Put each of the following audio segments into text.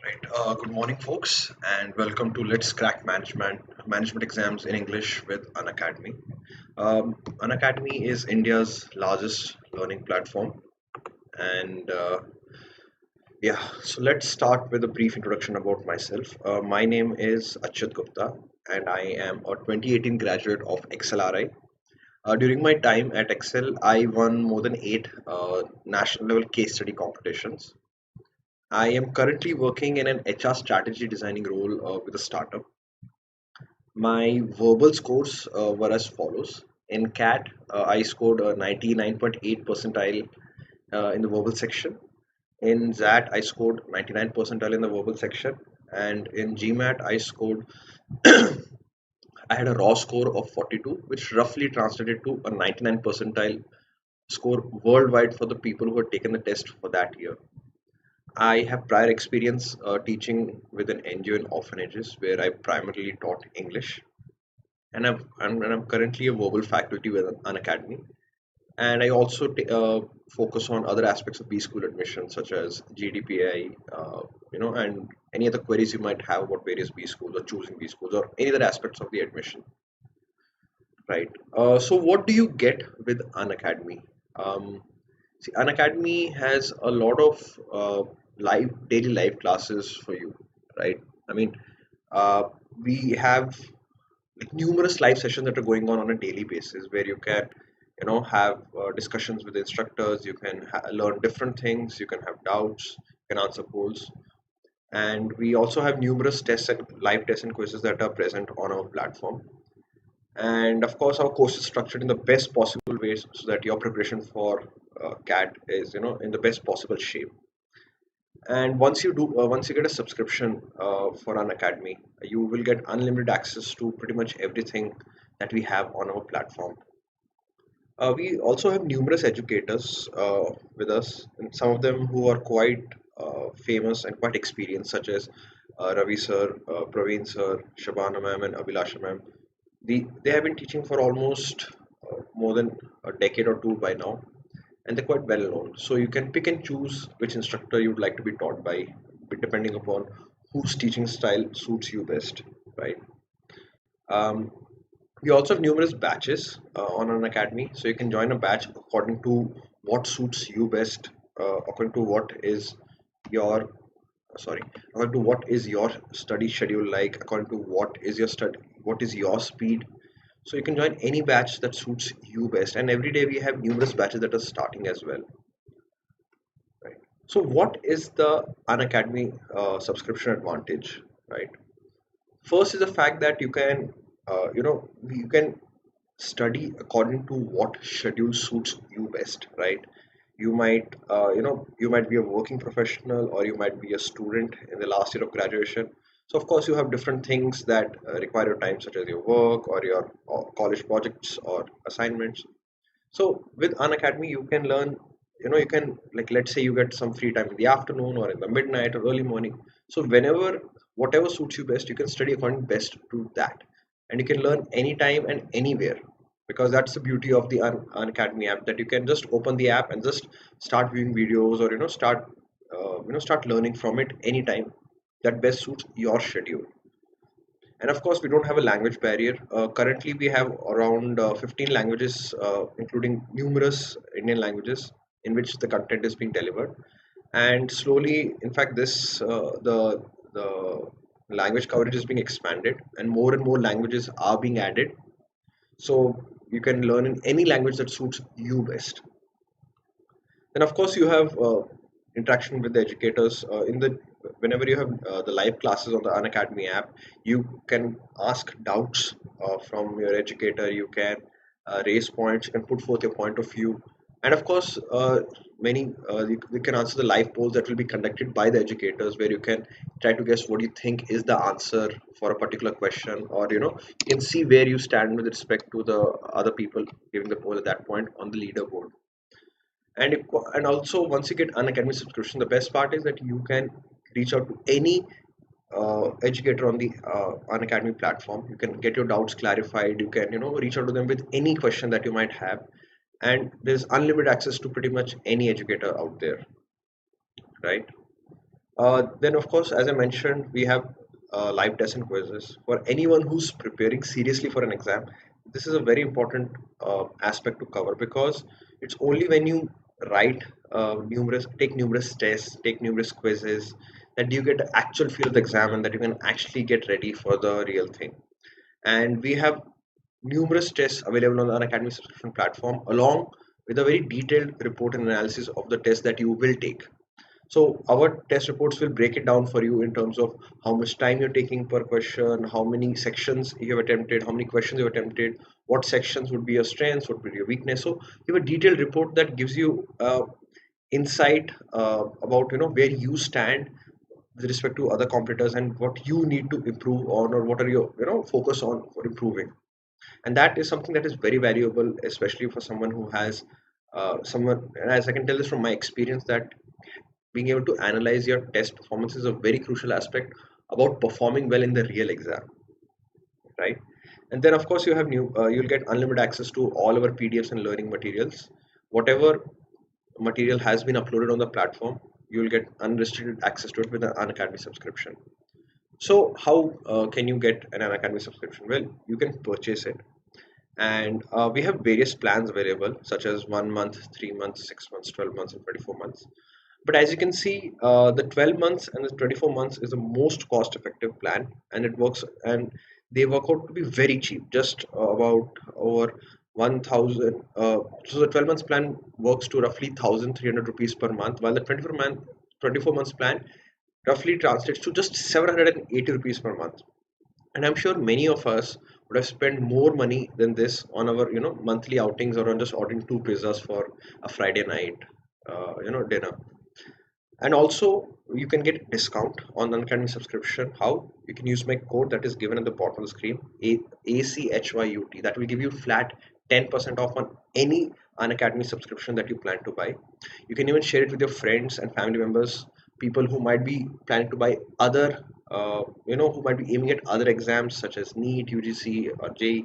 Right. Good morning, folks, and welcome to Let's Crack Management Exams in English with Unacademy. Unacademy is India's largest learning platform, and yeah. So let's start with a brief introduction about myself. My name is Achyut Gupta, and I am a 2018 graduate of XLRI. During my time at Excel, I won more than eight national level case study competitions. I am currently working in an HR strategy designing role with a startup. My verbal scores were as follows. In CAT, I scored a 99.8 percentile in the verbal section. In XAT, I scored 99 percentile in the verbal section. And in GMAT, I had a raw score of 42, which roughly translated to a 99 percentile score worldwide for the people who had taken the test for that year. I have prior experience teaching with an NGO in orphanages where I primarily taught English, and I'm currently a verbal faculty with an academy. And I also focus on other aspects of B school admission, such as GDPI, and any other queries you might have about various B schools or choosing B schools or any other aspects of the admission. Right. So, what do you get with Unacademy? See, Unacademy has a lot of daily live classes for you, right? I mean, uh, we have like numerous live sessions that are going on a daily basis where you can, have discussions with instructors. You can learn different things. You can have doubts. You can answer polls, and we also have numerous tests and live tests and quizzes that are present on our platform. And of course our course is structured in the best possible ways so that your preparation for CAT is in the best possible shape. And once you get a subscription for an academy, you will get unlimited access to pretty much everything that we have on our platform. We also have numerous educators with us, and some of them who are quite famous and quite experienced, such as Ravi sir, Praveen sir, Shabana ma'am, and Abhilasha ma'am. They have been teaching for almost more than a decade or two by now, and they're quite well known. So you can pick and choose which instructor you'd like to be taught by, depending upon whose teaching style suits you best, right? Um, we also have numerous batches on an academy, so you can join a batch according to what suits you best, according to what is your sorry, according to what is your study schedule like, according to what is your speed. So you can join any batch that suits you best, and every day we have numerous batches that are starting as well, right? So what is the Unacademy subscription advantage, right? First is the fact that you can study according to what schedule suits you best, right? You might be a working professional, or you might be a student in the last year of graduation. So of course you have different things that require your time, such as your work or your college projects or assignments. So with Unacademy, you can learn, you can, like, let's say you get some free time in the afternoon or in the midnight or early morning. So whenever, whatever suits you best, you can study according best to that. And you can learn anytime and anywhere, because that's the beauty of the Unacademy app, that you can just open the app and just start viewing videos, or start learning from it anytime that best suits your schedule. And of course, we don't have a language barrier. Currently, we have around 15 languages, including numerous Indian languages, in which the content is being delivered. And slowly, in fact, the language coverage is being expanded, and more languages are being added. So you can learn in any language that suits you best. Then of course you have interaction with the educators in the whenever you have the live classes on the Unacademy app. You can ask doubts from your educator. You can raise points. You can put forth your point of view, and of course you can answer the live polls that will be conducted by the educators, where you can try to guess what you think is the answer for a particular question, or you can see where you stand with respect to the other people giving the poll at that point on the leaderboard. And also, once you get an academy subscription, the best part is that you can reach out to any educator on the Unacademy platform. You can get your doubts clarified. You can reach out to them with any question that you might have. and there's unlimited access to pretty much any educator out there, right? Then, of course, as I mentioned, we have live tests and quizzes for anyone who's preparing seriously for an exam. This is a very important aspect to cover, because it's only when you write take numerous tests, take numerous quizzes, that you get the actual feel of the exam and that you can actually get ready for the real thing. And we have numerous tests available on the Unacademy subscription platform, along with a very detailed report and analysis of the test that you will take. So our test reports will break it down for you in terms of how much time you're taking per question, how many sections you have attempted, how many questions you have attempted, what sections would be your strengths, what would be your weakness. So you have a detailed report that gives you insight about where you stand with respect to other competitors and what you need to improve on, or what are your focus on for improving. And that is something that is very valuable, especially for someone who has someone. And as I can tell this from my experience, that being able to analyze your test performance is a very crucial aspect about performing well in the real exam, right? And then of course you have you'll get unlimited access to all our PDFs and learning materials. Whatever material has been uploaded on the platform, you'll get unrestricted access to it with an Unacademy subscription. So how can you get an Unacademy subscription? Well, you can purchase it, and we have various plans available, such as 1 month, 3 months, 6 months, 12 months, and 24 months. But as you can see, the 12 months and the 24 months is the most cost effective plan, and it works, and they work out to be very cheap, just about over 1000. So the 12 months plan works to roughly 1300 rupees per month, while the 24 months plan roughly translates to just 780 rupees per month. And I'm sure many of us would have spent more money than this on our monthly outings, or on just ordering two pizzas for a Friday night dinner. And also you can get discount on Unacademy subscription. How? You can use my code that is given at the bottom of the screen, ACHYUT. That will give you flat 10% off on any Unacademy subscription that you plan to buy. You can even share it with your friends and family members, people who might be planning to buy other who might be aiming at other exams such as NEET, UGC, or JEE.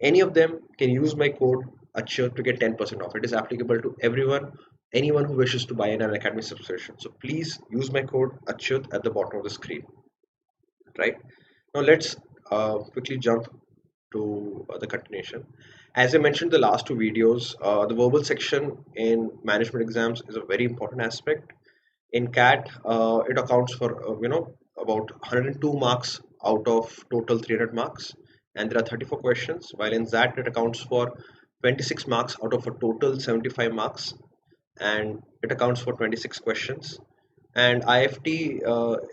Any of them can use my code Achyut to get 10% off. It is applicable to anyone who wishes to buy an Academy subscription. So please use my code Achyut at the bottom of the screen. Right now, let's quickly jump to the continuation. As I mentioned in the last two videos, the verbal section in management exams is a very important aspect. In CAT, it accounts for about 102 marks out of total 300 marks, and there are 34 questions. While in XAT, it accounts for 26 marks out of a total 75 marks, and it accounts for 26 questions. And IFT,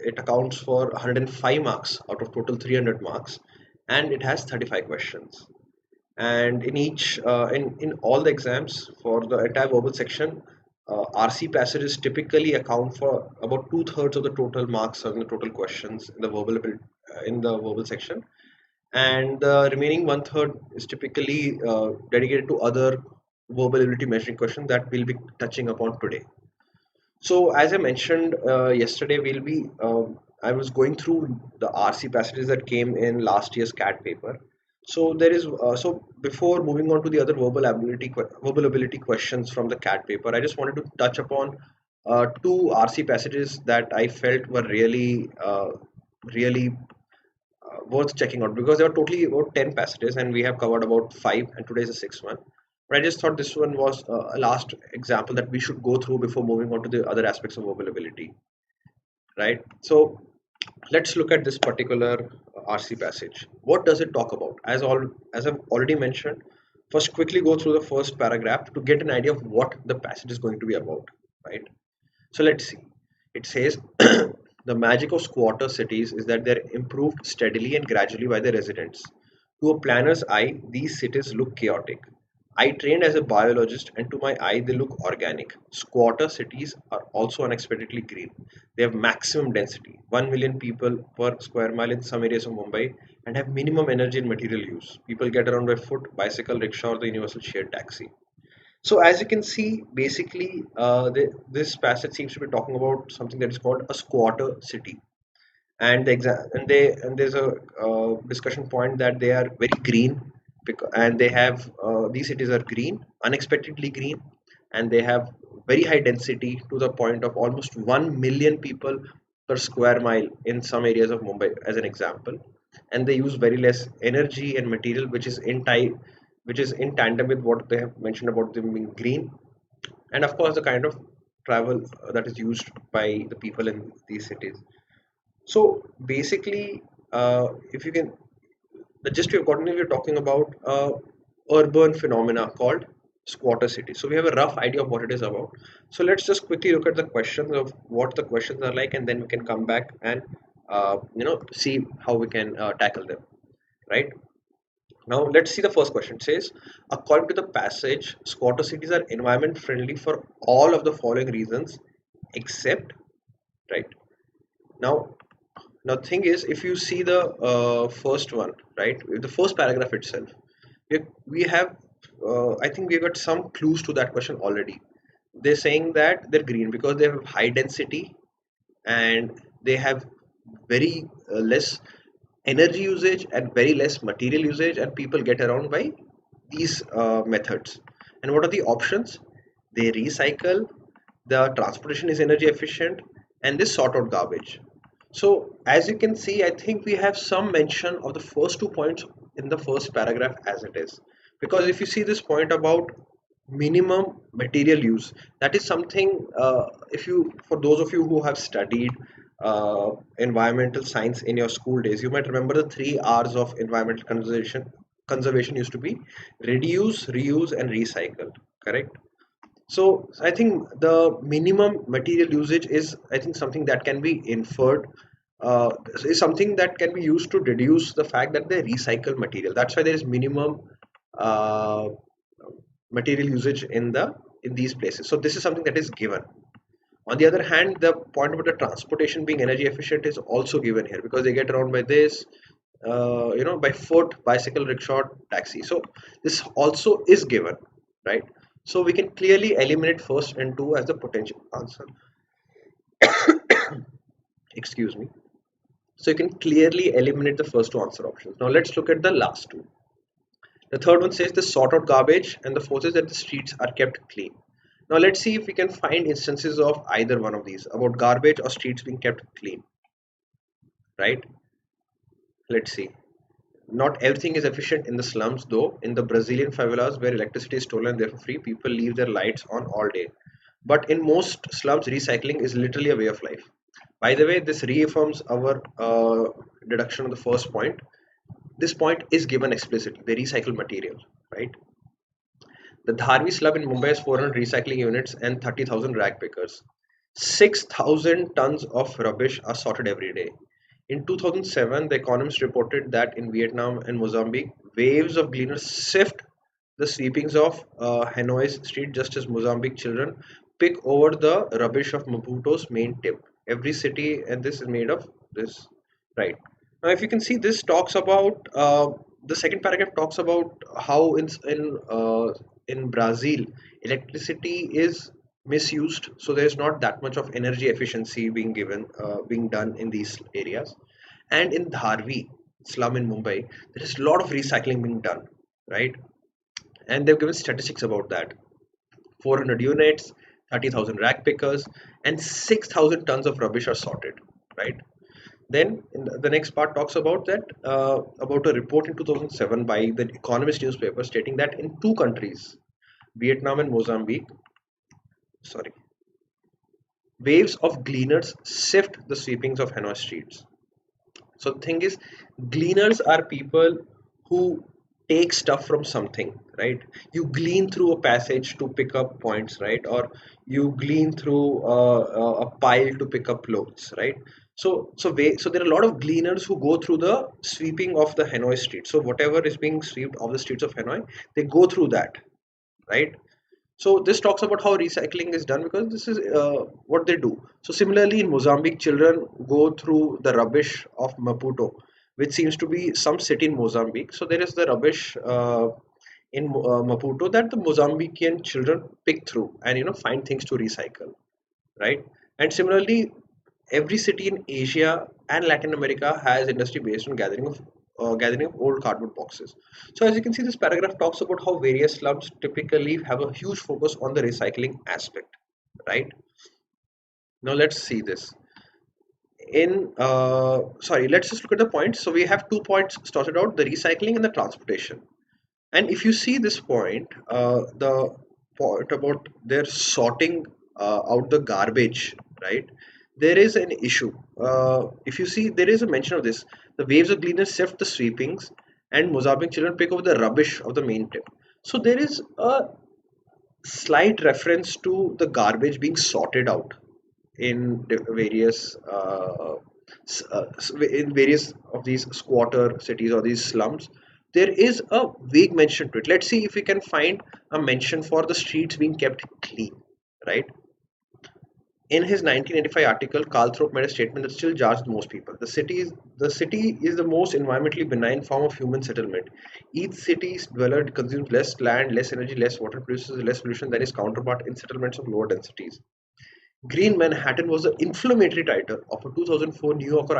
it accounts for 105 marks out of total 300 marks, and it has 35 questions. And in each in all the exams for the entire verbal section, RC passages typically account for about 2/3 of the total marks in the total questions in the verbal section, and the remaining 1/3 is typically dedicated to other verbal ability measuring questions that we'll be touching upon today. So as I mentioned yesterday, I was going through the RC passages that came in last year's CAT paper. So there is so before moving on to the other verbal ability questions from the CAT paper, I just wanted to touch upon two RC passages that I felt were really worth checking out, because there are totally about 10 passages and we have covered about 5, and today is the sixth one. But I just thought this one was a last example that we should go through before moving on to the other aspects of verbal ability, right? So let's look at this particular RC passage. What does it talk about? As I've already mentioned, first quickly go through the first paragraph to get an idea of what the passage is going to be about, right? So let's see. It says, the magic of squatter cities is that they're improved steadily and gradually by the residents. To a planner's eye, these cities look chaotic. I trained as a biologist, and to my eye, they look organic. Squatter cities are also unexpectedly green. They have maximum density, 1 million people per square mile in some areas of Mumbai, and have minimum energy and material use. People get around by foot, bicycle, rickshaw, or the universal shared taxi. So as you can see, basically, this passage seems to be talking about something that is called a squatter city, and there's a discussion point that they are very green, and they have these cities are green, unexpectedly green, and they have very high density to the point of almost 1 million people per square mile in some areas of Mumbai, as an example. And they use very less energy and material, which is in tandem with what they have mentioned about them being green, and of course the kind of travel that is used by the people in these cities. So basically, if you can, the gist we've gotten is we're talking about urban phenomena called squatter cities. So we have a rough idea of what it is about. So let's just quickly look at the questions of what the questions are like, and then we can come back and see how we can tackle them. Right now, let's see the first question. It says, according to the passage, squatter cities are environment friendly for all of the following reasons, except, right now. Now, the thing is, if you see the first one, right, the first paragraph itself, we have, I think we got some clues to that question already. They're saying that they're green because they have high density and they have very less energy usage and very less material usage, and people get around by these methods. And what are the options? They recycle, the transportation is energy efficient, and they sort out garbage. So as you can see, I think we have some mention of the first 2 points in the first paragraph as it is. Because if you see this point about minimum material use, that is something, if you, for those of you who have studied environmental science in your school days, you might remember the 3 R's of environmental conservation used to be reduce, reuse, and recycle, correct? So I think the minimum material usage is, I think, something that can be inferred, is something that can be used to deduce the fact that they recycle material. That's why there is minimum uh, material usage in these places. So this is something that is given. On the other hand, the point about the transportation being energy efficient is also given here because they get around by this, by foot, bicycle, rickshaw, taxi. So this also is given, right? So we can clearly eliminate first and two as the potential answer. Excuse me. So you can clearly eliminate the first two answer options. Now let's look at the last two. The third one says the sort out garbage, and the fourth is that the streets are kept clean. Now let's see if we can find instances of either one of these about garbage or streets being kept clean, right? Let's see. Not everything is efficient in the slums, though. In the Brazilian favelas, where electricity is stolen, therefore free, people leave their lights on all day. But in most slums, recycling is literally a way of life. By the way, this reaffirms our deduction of the first point. This point is given explicitly. They recycle material, right? The Dharvi slum in Mumbai has 400 recycling units and 30,000 rag pickers. 6,000 tons of rubbish are sorted every day. In 2007, The Economist reported that in Vietnam and Mozambique, waves of cleaners sift the sweepings of Hanoi's street just as Mozambique children pick over the rubbish of Maputo's main tip. Every city, and this is made of this, right? Now, if you can see, this talks about the second paragraph talks about how in Brazil electricity is misused, so there's not that much of energy efficiency being done in these areas. And in Dharvi slum in Mumbai, there is a lot of recycling being done, right? And they've given statistics about that. 400 units, 30,000 rack pickers, and 6,000 tons of rubbish are sorted, right? Then in the next part talks about that about a report in 2007 by the Economist newspaper stating that in two countries, Vietnam and Mozambique, sorry, waves of gleaners sift the sweepings of Hanoi streets. So the thing is, gleaners are people who take stuff from something, right? You glean through a passage to pick up points, right? Or you glean through a pile to pick up clothes, right? So there are a lot of gleaners who go through the sweeping of the Hanoi street. So whatever is being swept of the streets of Hanoi, they go through that, right? So this talks about how recycling is done because this is what they do. So similarly, in Mozambique, children go through the rubbish of Maputo, which seems to be some city in Mozambique. So there is the rubbish in Maputo that the Mozambican children pick through and find things to recycle, right? And similarly, every city in Asia and Latin America has industry based on gathering of gathering of old cardboard boxes. So as you can see, this paragraph talks about how various slums typically have a huge focus on the recycling aspect, right? Now let's see this. Let's just look at the points. So we have 2 points started out: the recycling and the transportation. And if you see this point, the point about their sorting out the garbage, right? There is an issue. If you see, there is a mention of this. The waves of cleaners sift the sweepings, and Mozambique children pick up the rubbish of the main tip. So there is a slight reference to the garbage being sorted out in various in various of these squatter cities or these slums. There is a vague mention to it. Let's see if we can find a mention for the streets being kept clean, right? In his 1985 article, Carl Thorpe made a statement that still jars most people. The city is the most environmentally benign form of human settlement. Each city's dweller consumes less land, less energy, less water, produces less pollution than its counterpart in settlements of lower densities. Green Manhattan was the inflammatory title of a 2004 New Yorker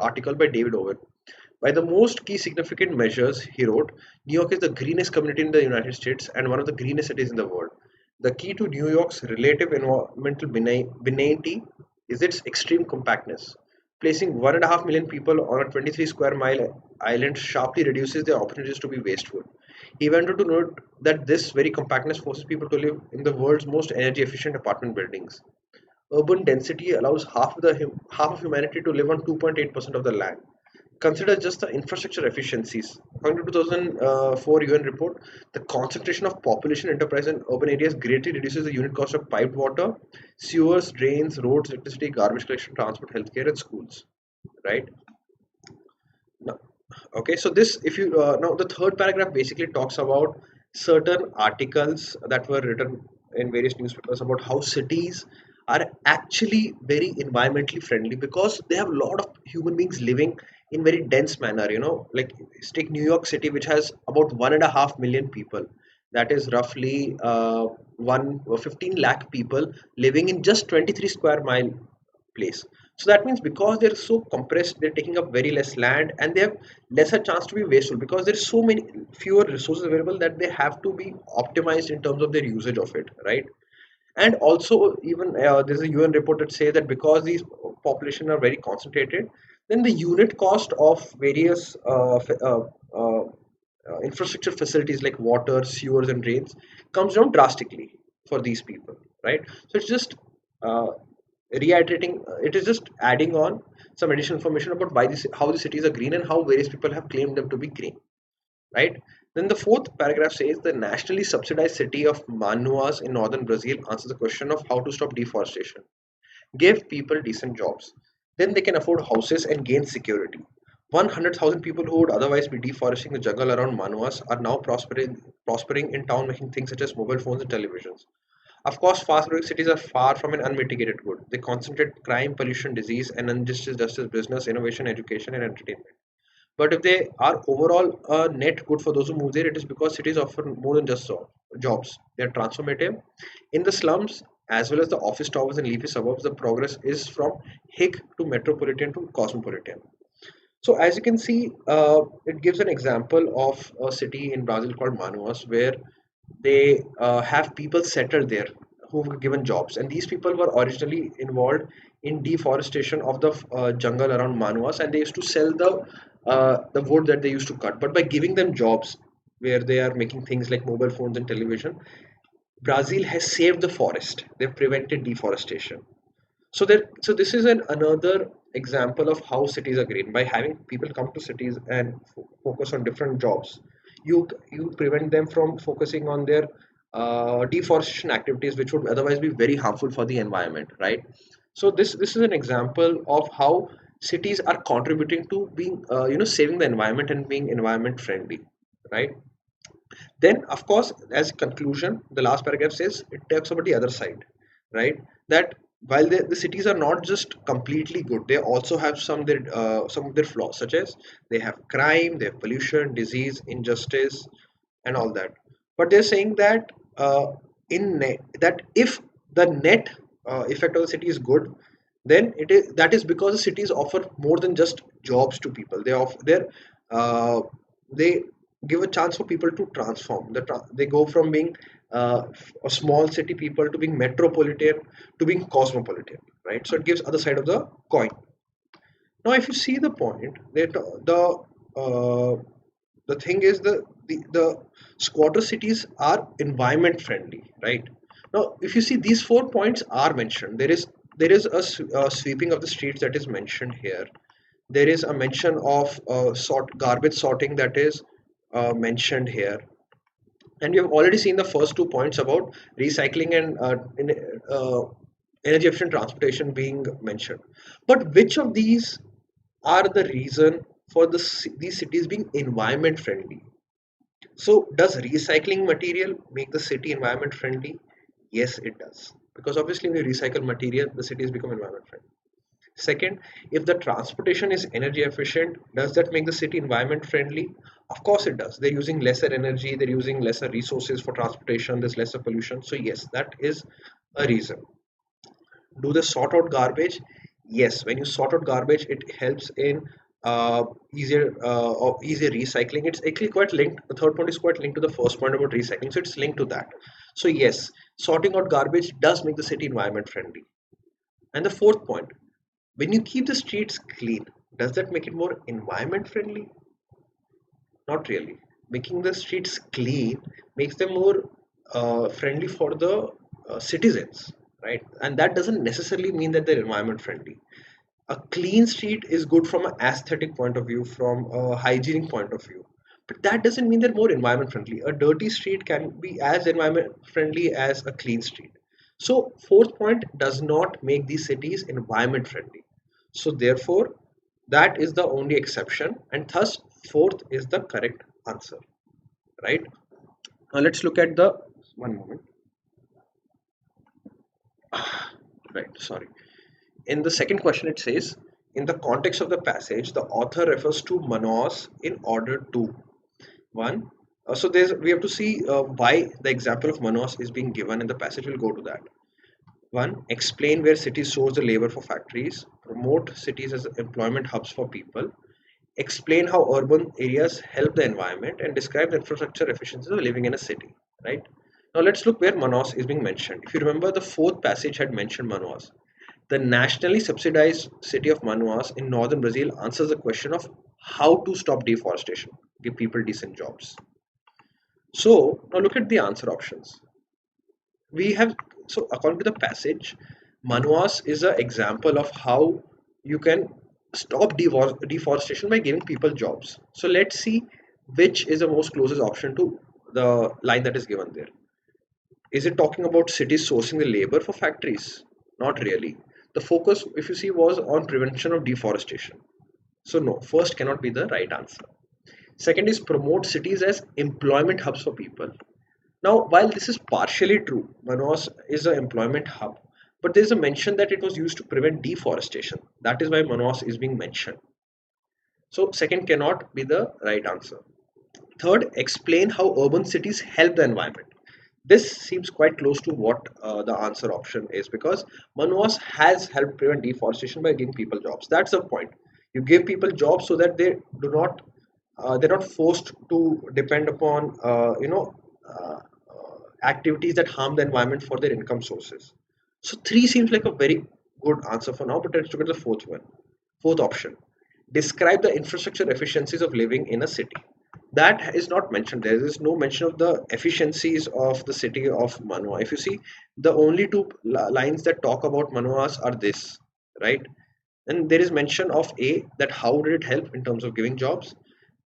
article by David Owen. By the most key significant measures, he wrote, New York is the greenest community in the United States and one of the greenest cities in the world. The key to New York's relative environmental benignity is its extreme compactness. Placing 1.5 million people on a 23 square mile island sharply reduces their opportunities to be wasteful. He went on to note that this very compactness forces people to live in the world's most energy efficient apartment buildings. Urban density allows half of humanity to live on 2.8% of the land. Consider just the infrastructure efficiencies. According to 2004 UN report, the concentration of population enterprise in urban areas greatly reduces the unit cost of piped water, sewers, drains, roads, electricity, garbage collection, transport, healthcare, and schools. Right? Now, okay, so this, if you now the third paragraph basically talks about certain articles that were written in various newspapers about how cities are actually very environmentally friendly because they have a lot of human beings living in very dense manner. Like take New York City, which has about 1.5 million people. That is roughly 15 lakh people living in just 23 square mile place. So that means because they're so compressed, they're taking up very less land and they have lesser chance to be wasteful because there's so many fewer resources available that they have to be optimized in terms of their usage of it, right? And also even there's a UN report that says that because these population are very concentrated, then the unit cost of various infrastructure facilities like water, sewers, and drains comes down drastically for these people, right? So it's just uh, reiterating, it is just adding on some additional information about how the cities are green and how various people have claimed them to be green, right? Then the fourth paragraph says the nationally subsidized city of Manaus in northern Brazil answers the question of how to stop deforestation. Give people decent jobs. Then they can afford houses and gain security. 100,000 people who would otherwise be deforesting the jungle around Manaus are now prospering in town, making things such as mobile phones and televisions. Of course, fast growing cities are far from an unmitigated good. They concentrate crime, pollution, disease, and injustice, justice, business, innovation, education, and entertainment. But if they are overall a net good for those who move there, it is because cities offer more than just jobs. They are transformative. In the slums, as well as the office towers and leafy suburbs, the progress is from hick to metropolitan to cosmopolitan. So as you can see, it gives an example of a city in Brazil called Manaus, where they have people settled there who were given jobs, and these people were originally involved in deforestation of the jungle around Manaus, and they used to sell the wood that they used to cut. But by giving them jobs where they are making things like mobile phones and television, Brazil has saved the forest. They've prevented deforestation. So this is another example of how cities are green. By having people come to cities and focus on different jobs, you prevent them from focusing on their deforestation activities, which would otherwise be very harmful for the environment, right? So this is an example of how cities are contributing to being saving the environment and being environment friendly, right? Then, of course, as a conclusion, the last paragraph says it talks about the other side, right? That while the cities are not just completely good, they also have some of their flaws, such as they have crime, they have pollution, disease, injustice, and all that. But they're saying that that if the net effect of the city is good, then it is that is because the cities offer more than just jobs to people. They offer uh, they give a chance for people to transform. They go from being a small city people to being metropolitan to being cosmopolitan, right? So it gives other side of the coin. Now, if you see the point, that the thing is the squatter cities are environment friendly, right? Now, if you see these 4 points are mentioned, there is a sweeping of the streets that is mentioned here. There is a mention of garbage sorting that is mentioned here, and we have already seen the first 2 points about recycling and uh, energy efficient transportation being mentioned. But which of these are the reason for these cities being environment friendly? So, does recycling material make the city environment friendly? Yes, it does. Because obviously, when you recycle material, the cities become environment friendly. Second, if the transportation is energy efficient, does that make the city environment friendly? Of course, it does. They're using lesser energy, they're using lesser resources for transportation, there's lesser pollution. So, yes, that is a reason. Do they sort out garbage? Yes, when you sort out garbage, it helps in easier recycling. It's actually quite linked. The third point is quite linked to the first point about recycling, so it's linked to that. So yes, sorting out garbage does make the city environment friendly. And the fourth point, when you keep the streets clean, does that make it more environment friendly? Not really. Making the streets clean makes them more friendly for the citizens, right? And that doesn't necessarily mean that they're environment friendly. A clean street is good from an aesthetic point of view, from a hygienic point of view, but that doesn't mean they're more environment friendly. A dirty street can be as environment friendly as a clean street. So fourth point does not make these cities environment friendly. So therefore, that is the only exception, and thus fourth is the correct answer, right? Now let's look at the one moment. Right, sorry. In the second question, it says, in the context of the passage, the author refers to Manos in order to one. So we have to see why the example of Manos is being given in the passage. We'll go to that. One, explain where cities source the labor for factories, promote cities as employment hubs for people, explain how urban areas help the environment, and describe the infrastructure efficiencies of living in a city. Right? Now let's look where Manaus is being mentioned. If you remember, the fourth passage had mentioned Manaus. The nationally subsidized city of Manaus in northern Brazil answers the question of how to stop deforestation, give people decent jobs. So now look at the answer options. We have, so according to the passage, Manaus is an example of how you can stop deforestation by giving people jobs. So let's see which is the most closest option to the line that is given there. Is it talking about cities sourcing the labor for factories? Not really. The focus, if you see, was on prevention of deforestation. So no, first cannot be the right answer. Second is promote cities as employment hubs for people. Now, while this is partially true, Manaus is an employment hub, but there is a mention that it was used to prevent deforestation. That is why Manaus is being mentioned. So second cannot be the right answer. Third, explain how urban cities help the environment. This seems quite close to what the answer option is, because Manaus has helped prevent deforestation by giving people jobs. That's the point. You give people jobs so that they do not, they're not forced to depend upon, activities that harm the environment for their income sources. So three seems like a very good answer for now, but let's look at the fourth one. Fourth option. Describe the infrastructure efficiencies of living in a city. That is not mentioned. There is no mention of the efficiencies of the city of Manoa. If you see, the only two lines that talk about Manoas are this, right? And there is mention of A, that how did it help in terms of giving jobs,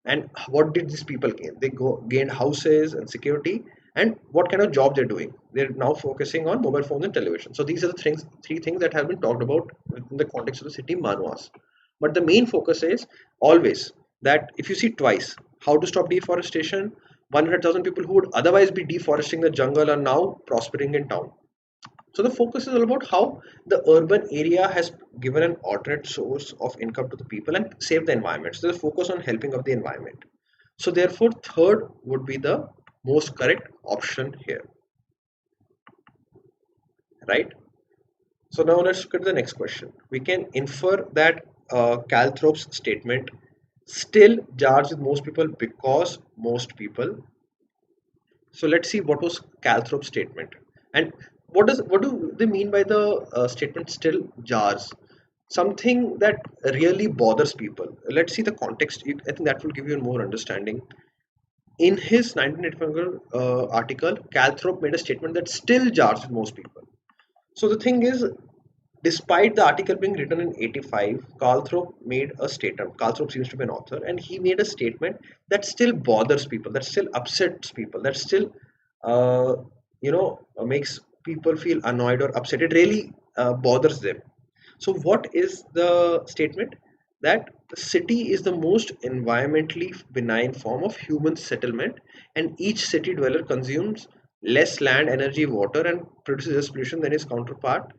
and what did these people gain? They gained houses and security, and what kind of job they're doing. They're now focusing on mobile phones and television. So these are the three things that have been talked about within the context of the city Manoas. But the main focus is always that if you see twice, how to stop deforestation, 100,000 people who would otherwise be deforesting the jungle are now prospering in town. So the focus is all about how the urban area has given an alternate source of income to the people and save the environment. So the focus on helping of the environment. So therefore, third would be the most correct option here, right? So now let's look at the next question. We can infer that Calthorpe's statement still jars with most people because most people. So let's see what was Calthrop's statement, and what do they mean by the statement still jars? Something that really bothers people. Let's see the context. I think that will give you more understanding. In his 1985 article, Calthrop made a statement that still jars with most people. So the thing is, despite the article being written in 85, Calthrop made a statement. Calthrop seems to be an author, and he made a statement that still bothers people, that still upsets people, that still, uh, makes people feel annoyed or upset. It really bothers them. So, what is the statement? That the city is the most environmentally benign form of human settlement, and each city dweller consumes less land, energy, water, and produces less pollution than its counterpart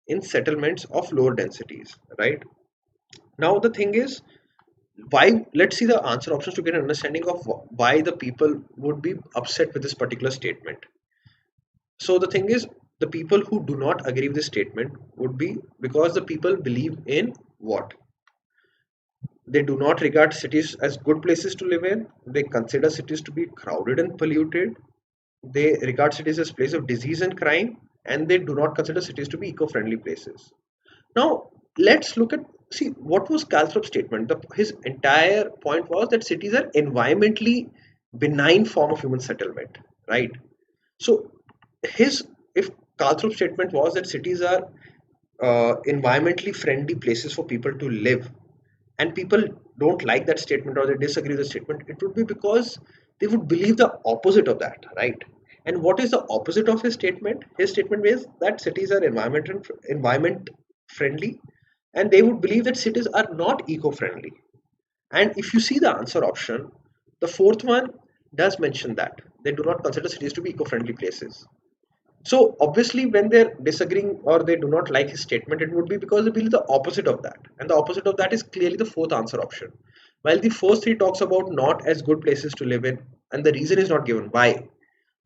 in settlements of lower densities. Right now, the thing is, why? Let's see the answer options to get an understanding of why the people would be upset with this particular statement. So the thing is, the people who do not agree with this statement would be because the people believe in what? They do not regard cities as good places to live in. They consider cities to be crowded and polluted. They regard cities as place of disease and crime, and they do not consider cities to be eco-friendly places. Now, let's look at see what was Calthrop's statement. His entire point was that cities are environmentally benign form of human settlement, right? So his if Calthrop's statement was that cities are environmentally friendly places for people to live, and people don't like that statement or they disagree with the statement, it would be because they would believe the opposite of that, right? And what is the opposite of his statement? His statement is that cities are environment friendly, and they would believe that cities are not eco-friendly. And if you see the answer option, the fourth one does mention that they do not consider cities to be eco-friendly places. So obviously, when they're disagreeing or they do not like his statement, it would be because they believe the opposite of that. And the opposite of that is clearly the fourth answer option. While the first three talks about not as good places to live in, and the reason is not given. Why?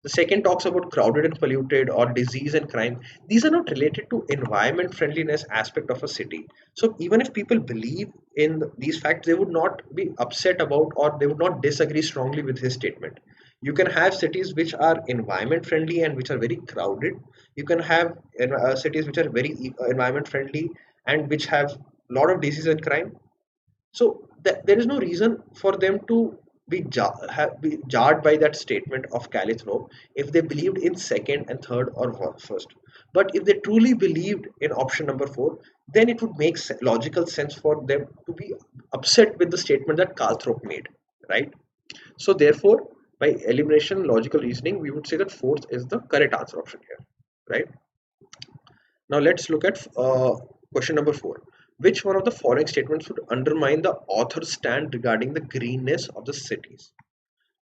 The second talks about crowded and polluted or disease and crime. These are not related to environment friendliness aspect of a city. So even if people believe in these facts, they would not be upset about or they would not disagree strongly with his statement. You can have cities which are environment friendly and which are very crowded. You can have cities which are very environment friendly and which have a lot of disease and crime. So there is no reason for them to be jarred by that statement of Calithrope if they believed in second and third or first. But if they truly believed in option number four, then it would make logical sense for them to be upset with the statement that Calthrop made, right? So therefore, by elimination, logical reasoning, we would say that fourth is the correct answer option here, right? Now let's look at question number four. Which one of the following statements would undermine the author's stand regarding the greenness of the cities?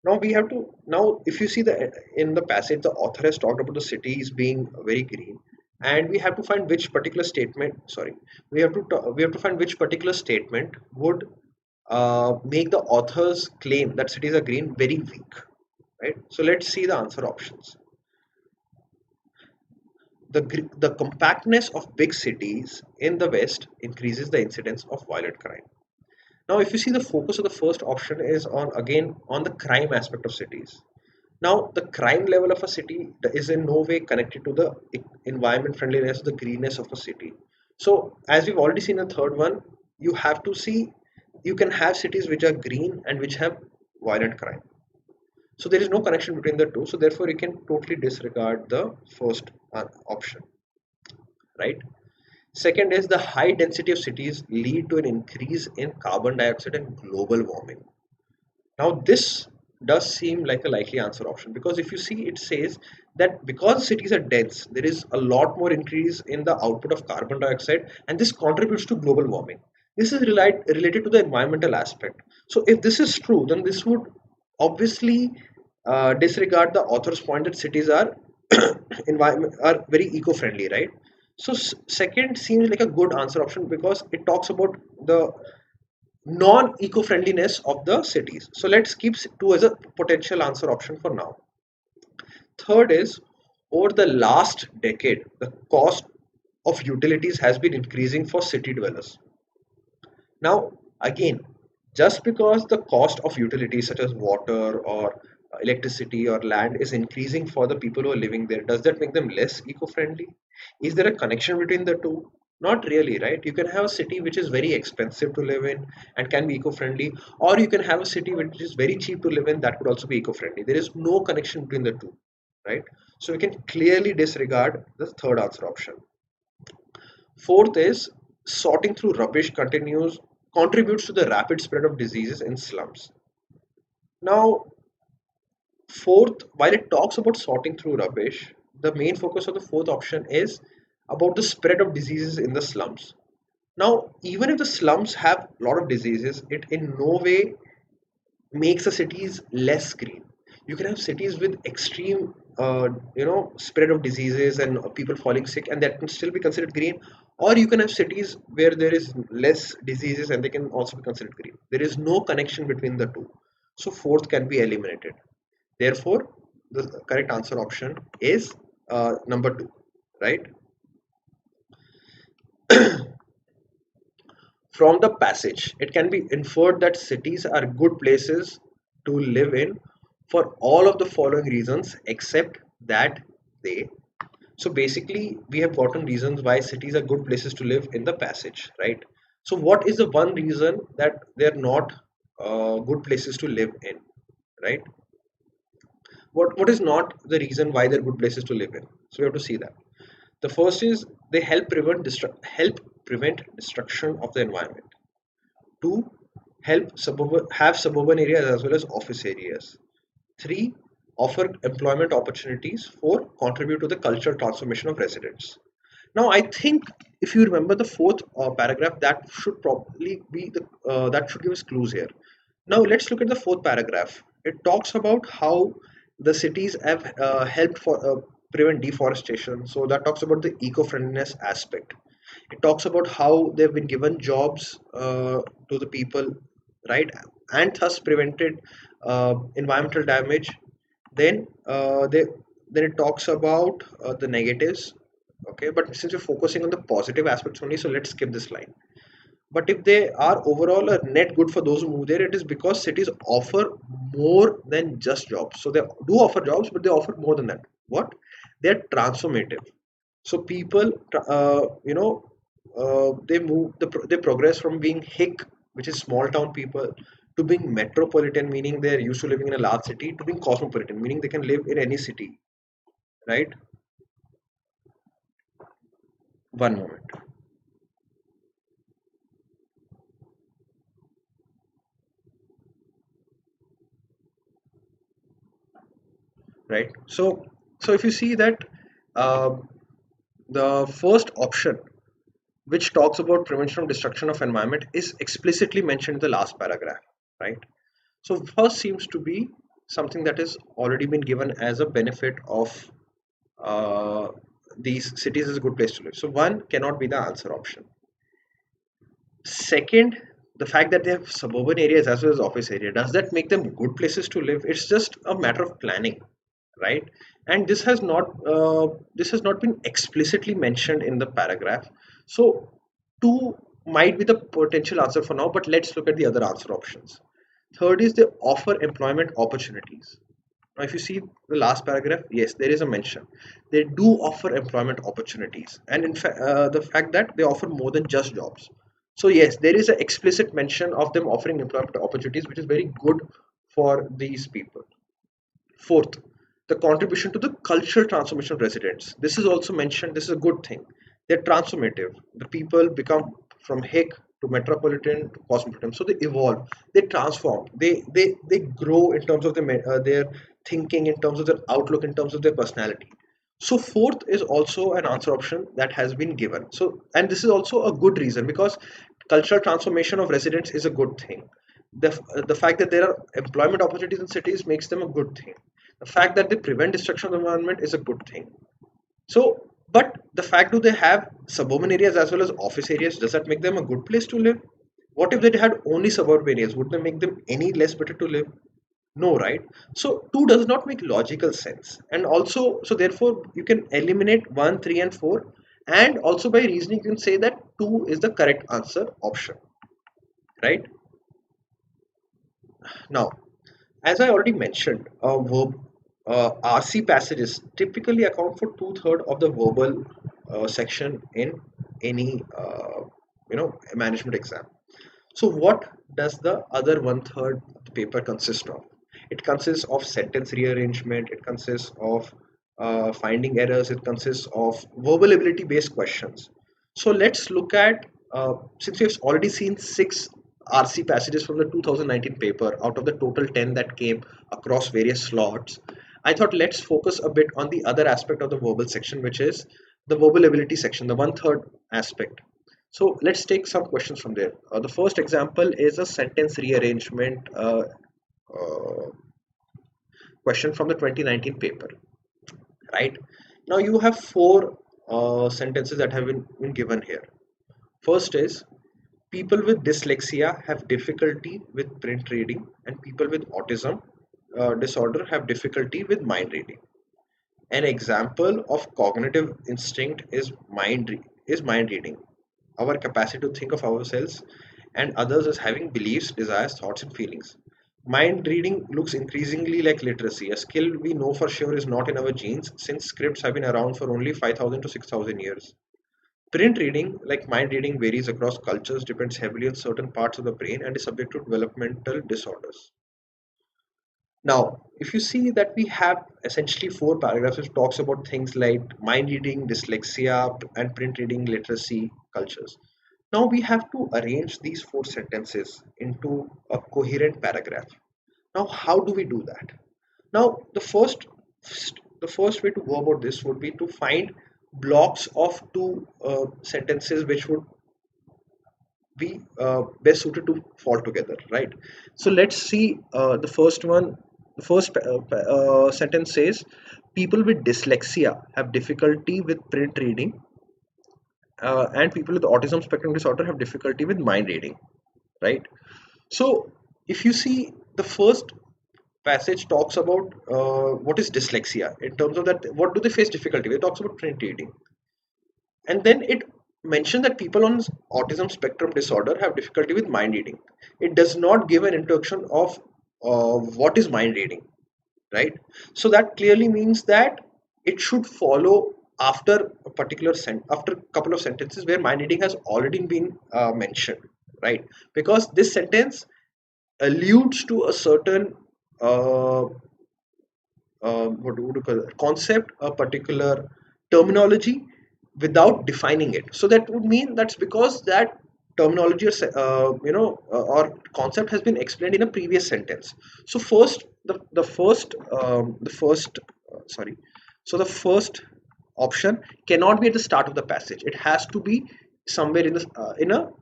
Now we have to if you see the in the passage, the author has talked about the cities being very green, and we have to find which particular statement. Sorry, we have to find which particular statement would make the author's claim that cities are green very weak, right? So let's see the answer options. The compactness of big cities in the West increases the incidence of violent crime. Now, if you see the focus of the first option is on again on the crime aspect of cities. Now, the crime level of a city is in no way connected to the environment friendliness, the greenness of a city. So, as we've already seen in the third one, you have to see you can have cities which are green and which have violent crime. So there is no connection between the two. So therefore, you can totally disregard the first option, right? Second is the high density of cities lead to an increase in carbon dioxide and global warming. Now this does seem like a likely answer option because if you see it says that because cities are dense, there is a lot more increase in the output of carbon dioxide and this contributes to global warming. This is related to the environmental aspect. So if this is true, then this would obviously disregard the author's point that cities are environment are very eco-friendly, right? So second seems like a good answer option because it talks about the non-eco-friendliness of the cities. So let's keep two as a potential answer option for now. Third is over the last decade, the cost of utilities has been increasing for city dwellers. Now, again, Just because the cost of utilities such as water or electricity or land is increasing for the people who are living there, does that make them less eco-friendly? Is there a connection between the two? Not really, right? You can have a city which is very expensive to live in and can be eco-friendly, or you can have a city which is very cheap to live in that could also be eco-friendly. There is no connection between the two, right? So we can clearly disregard the third answer option. Fourth is sorting through rubbish continues contributes to the rapid spread of diseases in slums. Now, fourth, while it talks about sorting through rubbish, the main focus of the fourth option is about the spread of diseases in the slums. Now, even if the slums have a lot of diseases, it in no way makes the cities less green. You can have cities with extreme, spread of diseases and people falling sick, and that can still be considered green. Or you can have cities where there is less diseases and they can also be considered green. There is no connection between the two. So fourth can be eliminated. Therefore, the correct answer option is number two, right? From the passage, it can be inferred that cities are good places to live in for all of the following reasons except that they. So basically, we have gotten reasons why cities are good places to live in the passage, right? So what is the one reason that they're not good places to live in, right? What is not the reason why they're good places to live in? So we have to see that. The first is they help prevent destruction of the environment. Two, have suburban areas as well as office areas. Three, offer employment opportunities. Four, contribute to the cultural transformation of residents. Now, I think if you remember the fourth paragraph, that should probably be the that should give us clues here. Now, let's look at the fourth paragraph. It talks about how the cities have helped for prevent deforestation. So that talks about the eco-friendliness aspect. It talks about how they've been given jobs to the people, right, and thus prevented environmental damage. Then it talks about the negatives. Okay, but since we're focusing on the positive aspects only, so let's skip this line. But if they are overall a net good for those who move there, it is because cities offer more than just jobs. So they do offer jobs, but they offer more than that. What? They're transformative. So people, they progress from being hick, which is small town people, to being metropolitan, meaning they're used to living in a large city, to being cosmopolitan, meaning they can live in any city, right? One moment, right? So if you see that uh, the first option, which talks about prevention of destruction of environment, is explicitly mentioned in the last paragraph, right? So first seems to be something that has already been given as a benefit of uh, these cities is a good place to live. So one cannot be the answer option. Second, the fact that they have suburban areas as well as office area, does that make them good places to live? It's just a matter of planning, right? And this has not been explicitly mentioned in the paragraph. So two might be the potential answer for now, but let's look at the other answer options. Third is they offer employment opportunities. Now, if you see the last paragraph, yes, there is a mention. They do offer employment opportunities, and in fact, the fact that they offer more than just jobs. So yes, there is an explicit mention of them offering employment opportunities, which is very good for these people. Fourth, the contribution to the cultural transformation of residents. This is also mentioned. This is a good thing. They're transformative. The people become from hick to metropolitan to cosmopolitan. So they evolve. They transform. They grow in terms of their thinking, in terms of their outlook, in terms of their personality. So fourth is also an answer option that has been given. So and this is also a good reason because cultural transformation of residents is a good thing. The fact that there are employment opportunities in cities makes them a good thing. The fact that they prevent destruction of the environment is a good thing. So, but the fact do they have suburban areas as well as office areas, does that make them a good place to live? What if they had only suburban areas? Would they make them any less better to live? No, right? So two does not make logical sense. And also, so therefore you can eliminate one, three, and four. And also by reasoning, you can say that two is the correct answer option, right? Now, as I already mentioned, RC passages typically account for two-thirds of the verbal section in any management exam. So what does the other one-third of the paper consist of? It consists of sentence rearrangement, it consists of finding errors, it consists of verbal ability based questions. So let's look at, since we've already seen 6 RC passages from the 2019 paper out of the total 10 that came across various slots, I thought let's focus a bit on the other aspect of the verbal section, which is the verbal ability section, the one-third aspect. So let's take some questions from there. The first example is a sentence rearrangement uh, question from the 2019 paper, right? Now you have four sentences that have been given here. First is people with dyslexia have difficulty with print reading, and people with autism disorder have difficulty with mind reading. An example of cognitive instinct is mind reading. Our capacity to think of ourselves and others as having beliefs, desires, thoughts, and feelings. Mind reading looks increasingly like literacy, a skill we know for sure is not in our genes since scripts have been around for only 5,000 to 6,000 years. Print reading, like mind reading, varies across cultures, depends heavily on certain parts of the brain, and is subject to developmental disorders. Now, if you see that we have essentially four paragraphs which talks about things like mind reading, dyslexia, and print reading literacy cultures. Now we have to arrange these four sentences into a coherent paragraph. Now, how do we do that? Now, the first way to go about this would be to find blocks of two sentences which would be best suited to fall together, right? So let's see the first one. The first sentence says people with dyslexia have difficulty with print reading, and people with autism spectrum disorder have difficulty with mind reading, right? So if you see, the first passage talks about what is dyslexia in terms of that, what do they face difficulty with. It talks about print reading, and then it mentioned that people on autism spectrum disorder have difficulty with mind reading. It does not give an introduction of what is mind reading, right? So that clearly means that it should follow after a particular after a couple of sentences where mind reading has already been mentioned, right? Because this sentence alludes to a certain uh, what would you call it, concept, a particular terminology without defining it. So that would mean that's because that terminology or or concept has been explained in a previous sentence. So first, the first sorry. So the first option cannot be at the start of the passage. It has to be somewhere in the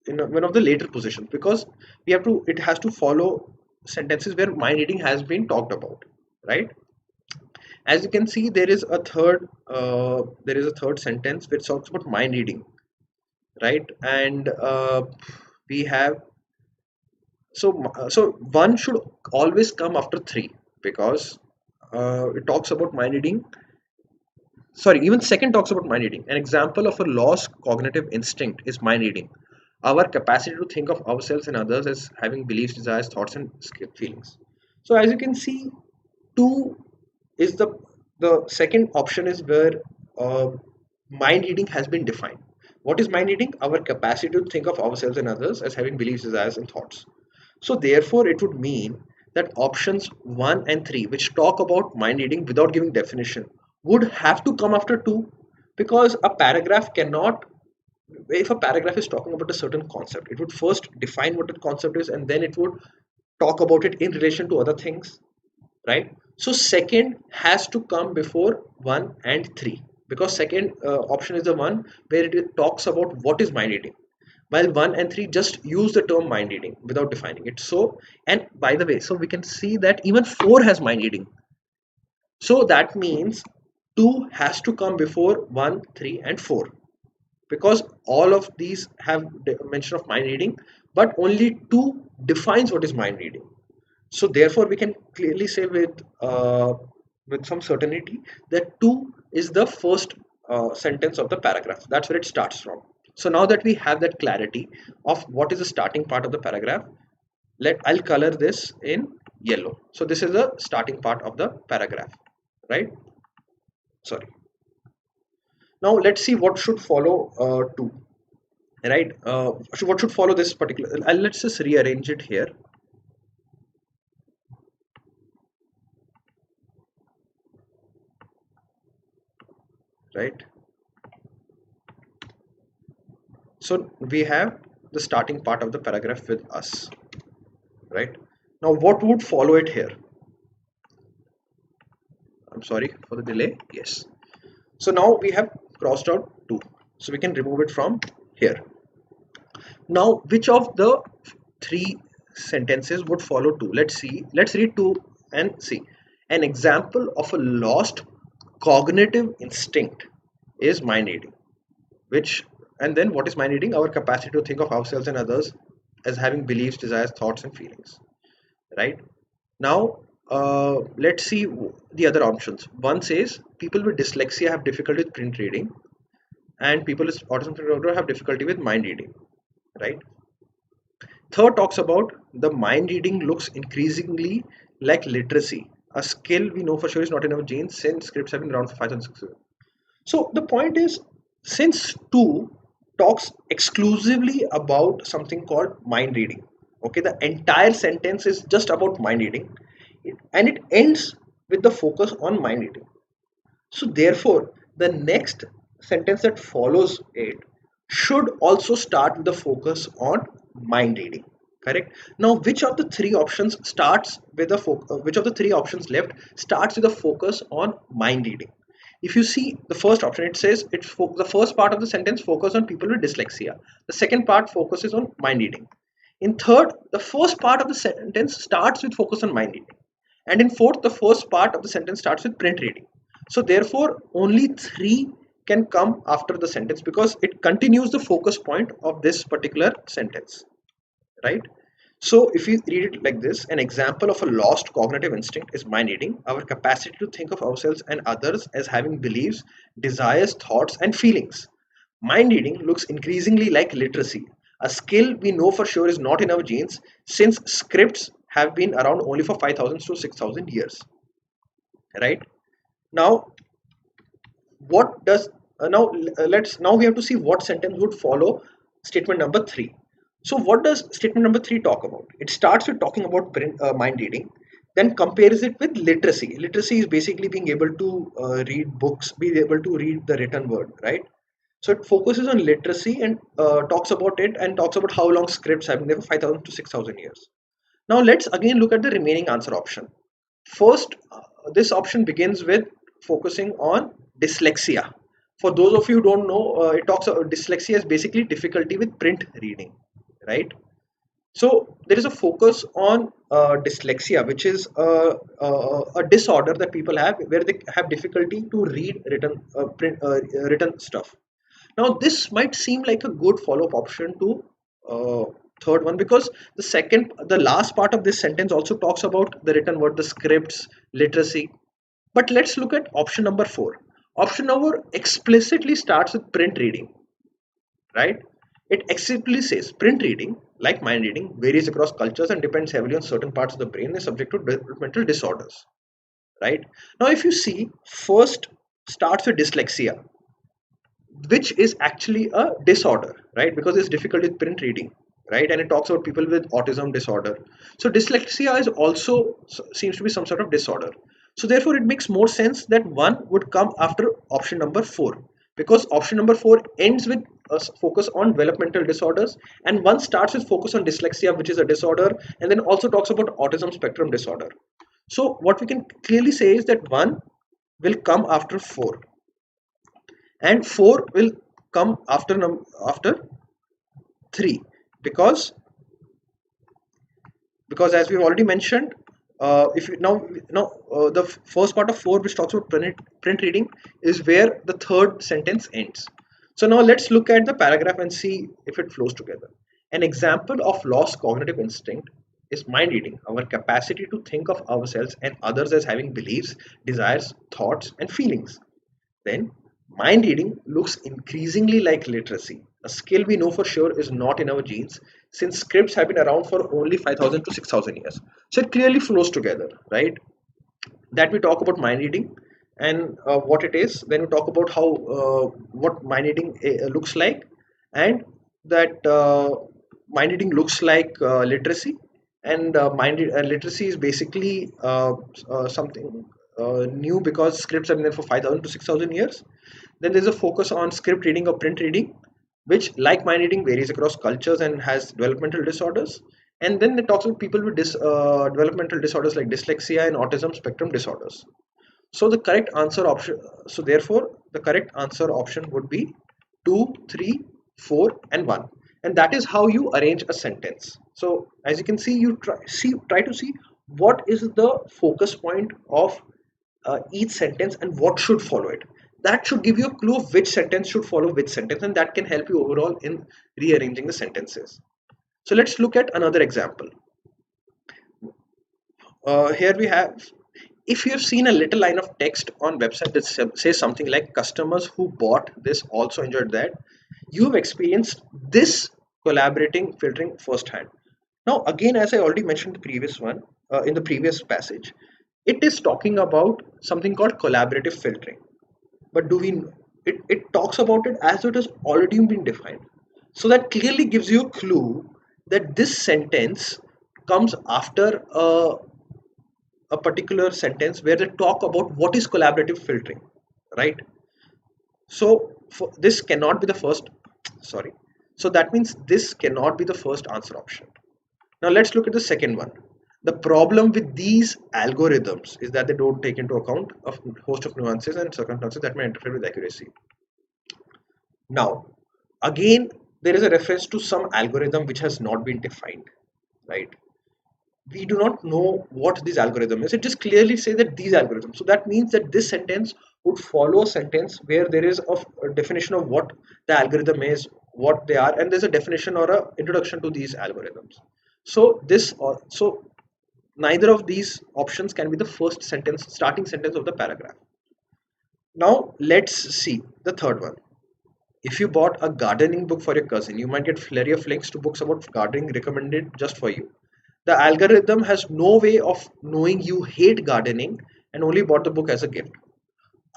one of the later positions, because we have to it has to follow sentences where mind reading has been talked about, right? As you can see, there is a third sentence which talks about mind reading, right? And we have so one should always come after three, because it talks about mind reading. Sorry, even second talks about mind reading. An example of a lost cognitive instinct is mind reading, our capacity to think of ourselves and others as having beliefs, desires, thoughts, and feelings. So as you can see, two is the second option is where uh, mind reading has been defined. What is mind reading? Our capacity to think of ourselves and others as having beliefs, desires, and thoughts. So therefore it would mean that options 1 and 3, which talk about mind reading without giving definition, would have to come after 2, because a paragraph cannot, if a paragraph is talking about a certain concept, it would first define what the concept is, and then it would talk about it in relation to other things, right? So second has to come before 1 and 3, because second option is the one where it talks about what is mind reading, while 1 and 3 just use the term mind reading without defining it. So, and by the way, so we can see that even 4 has mind reading. So that means 2 has to come before 1, 3, and 4, because all of these have mention of mind reading, but only 2 defines what is mind reading. So therefore, we can clearly say with some certainty that 2 is the first sentence of the paragraph. That's where it starts from. So now that we have that clarity of what is the starting part of the paragraph, I'll color this in yellow. So this is the starting part of the paragraph, right? Sorry. Now let's see what should follow two, right? What should follow this particular? Let's just rearrange it here, right? So we have the starting part of the paragraph with us, right? Now what would follow it here? I'm sorry for the delay. Yes. So now we have crossed out 2. So we can remove it from here. Now which of the 3 sentences would follow 2? Let's see. Let's read 2 and see. An example of a lost cognitive instinct is mind reading. Which, and then what is mind reading? Our capacity to think of ourselves and others as having beliefs, desires, thoughts and feelings. Right? Now let's see the other options. One says people with dyslexia have difficulty with print reading, and people with autism disorder have difficulty with mind reading, right? Third talks about the mind reading looks increasingly like literacy, a skill we know for sure is not in our genes since scripts have been around for 5,006 years. So the point is, since 2 talks exclusively about something called mind reading, okay, the entire sentence is just about mind reading, and it ends with the focus on mind reading. So therefore, the next sentence that follows it should also start with the focus on mind reading. Correct. Now, which of the 3 options starts with a which of the 3 options left starts with a focus on mind reading? If you see the first option, it says the first part of the sentence focus on people with dyslexia. The second part focuses on mind reading. In third, the first part of the sentence starts with focus on mind reading. And in fourth, the first part of the sentence starts with print reading. So therefore, only 3 can come after the sentence because it continues the focus point of this particular sentence, right? So if you read it like this, an example of a lost cognitive instinct is mind reading, our capacity to think of ourselves and others as having beliefs, desires, thoughts, and feelings. Mind reading looks increasingly like literacy, a skill we know for sure is not in our genes since scripts have been around only for 5,000 to 6,000 years, right? Now, what does now we have to see what sentence would follow statement number 3. So what does statement number 3 talk about? It starts with talking about mind reading, then compares it with literacy. Literacy is basically being able to read books, being able to read the written word, right? So it focuses on literacy and talks about it and talks about how long scripts have been there for 5,000 to 6,000 years. Now let's again look at the remaining answer option. First, this option begins with focusing on dyslexia. For those of you who don't know, it talks about dyslexia is basically difficulty with print reading, right? So there is a focus on dyslexia, which is a disorder that people have where they have difficulty to read written stuff. Now this might seem like a good follow-up option to uh, third one because the last part of this sentence also talks about the written word, the scripts, literacy. But let's look at option number 4. Option number explicitly starts with print reading, right? It explicitly says print reading, like mind reading, varies across cultures and depends heavily on certain parts of the brain and is subject to developmental disorders, right? Now, if you see, first starts with dyslexia, which is actually a disorder, right? Because it's difficult with print reading, right? And it talks about people with autism disorder. So dyslexia is also seems to be some sort of disorder. So therefore, it makes more sense that one would come after option number 4 because option number 4 ends with a focus on developmental disorders, and one starts with focus on dyslexia, which is a disorder, and then also talks about autism spectrum disorder. So what we can clearly say is that one will come after 4 and 4 will come after 3 because as we've already mentioned, if you the first part of 4 which talks about print reading is where the third sentence ends. So now let's look at the paragraph and see if it flows together. An example of lost cognitive instinct is mind reading, our capacity to think of ourselves and others as having beliefs, desires, thoughts and feelings. Then, mind reading looks increasingly like literacy, a skill we know for sure is not in our genes since scripts have been around for only 5,000 to 6,000 years. So it clearly flows together, right? That we talk about mind reading and what it is. Then we talk about how what mind reading looks like, and that mind reading looks like literacy. And literacy is basically something new because scripts have been there for 5,000 to 6,000 years. Then there's a focus on script reading or print reading, which, like mind reading, varies across cultures and has developmental disorders. And then it talks about people with developmental disorders like dyslexia and autism spectrum disorders. So the correct answer option, so therefore the correct answer option would be 2, 3, 4, and 1. And that is how you arrange a sentence. So as you can see, you try to see what is the focus point of each sentence and what should follow it. That should give you a clue of which sentence should follow which sentence, and that can help you overall in rearranging the sentences. So let's look at another example. Here we have, if you have seen a little line of text on website that says something like customers who bought this also enjoyed that, you have experienced this collaborating filtering firsthand. Now again, as I already mentioned the previous one, in the previous passage, it is talking about something called collaborative filtering. But do we, it talks about it as it has already been defined. So that clearly gives you a clue that this sentence comes after a particular sentence where they talk about what is collaborative filtering, right? So this cannot be the first, sorry. So that means this cannot be the first answer option. Now let's look at the second one. The problem with these algorithms is that they don't take into account a host of nuances and circumstances that may interfere with accuracy. Now, again, there is a reference to some algorithm which has not been defined, right? We do not know what this algorithm is. It just clearly says that these algorithms. So that means that this sentence would follow a sentence where there is a definition of what the algorithm is, what they are, and there's a definition or a introduction to these algorithms. So neither of these options can be the first sentence, starting sentence of the paragraph. Now let's see the third one. If you bought a gardening book for your cousin, you might get flurry of links to books about gardening recommended just for you. The algorithm has no way of knowing you hate gardening and only bought the book as a gift.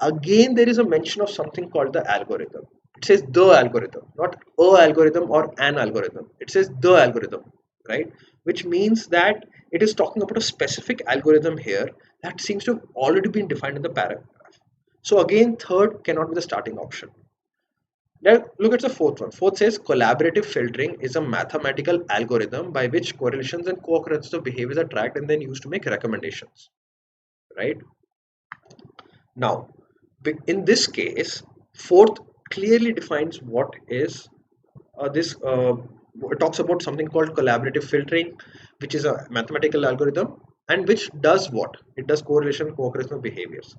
Again, there is a mention of something called the algorithm. It says the algorithm, not a algorithm or an algorithm. It says the algorithm, right? Which means that it is talking about a specific algorithm here that seems to have already been defined in the paragraph. So again, third cannot be the starting option. Now look at the fourth one. Fourth says collaborative filtering is a mathematical algorithm by which correlations and co-occurrences of behaviors are tracked and then used to make recommendations, right? Now, in this case, fourth clearly defines what is this. It talks about something called collaborative filtering, which is a mathematical algorithm and which does what? It does correlation, co-occurrence of behaviors.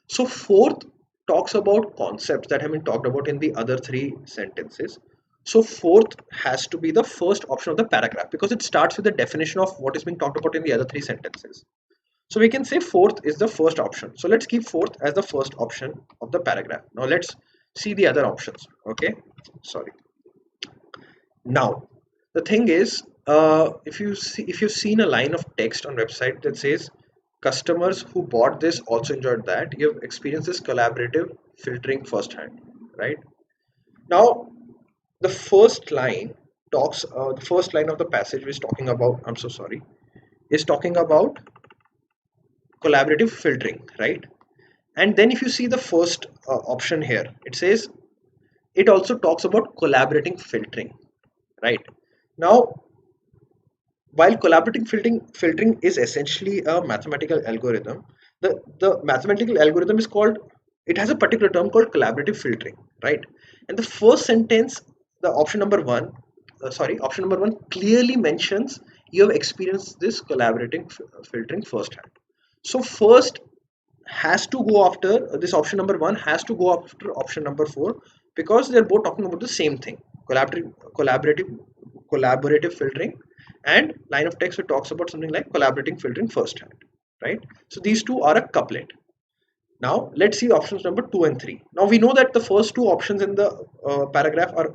So fourth talks about concepts that have been talked about in the other three sentences. So fourth has to be the first option of the paragraph because it starts with the definition of what is being talked about in the other three sentences. So we can say fourth is the first option. So let's keep fourth as the first option of the paragraph. Now let's see the other options. Okay, sorry. Now the thing is, if you've seen a line of text on website that says customers who bought this also enjoyed that, you have experienced this collaborative filtering firsthand, right? Now the first line talks the first line of the passage is talking about, I'm so sorry, is talking about collaborative filtering, right? And then if you see the first option here, it says it also talks about collaborating filtering, right? Now while collaborating filtering is essentially a mathematical algorithm, the mathematical algorithm is called, it has a particular term called collaborative filtering, right? And the first sentence, the option number one, option number one clearly mentions you have experienced this collaborating filtering firsthand. So first has to go after this, option number one has to go after option number four because they're both talking about the same thing, collaborative filtering, and line of text that talks about something like collaborating filtering firsthand, right? So these two are a couplet. Now let's see options number 2 and 3. Now we know that the first two options in the paragraph are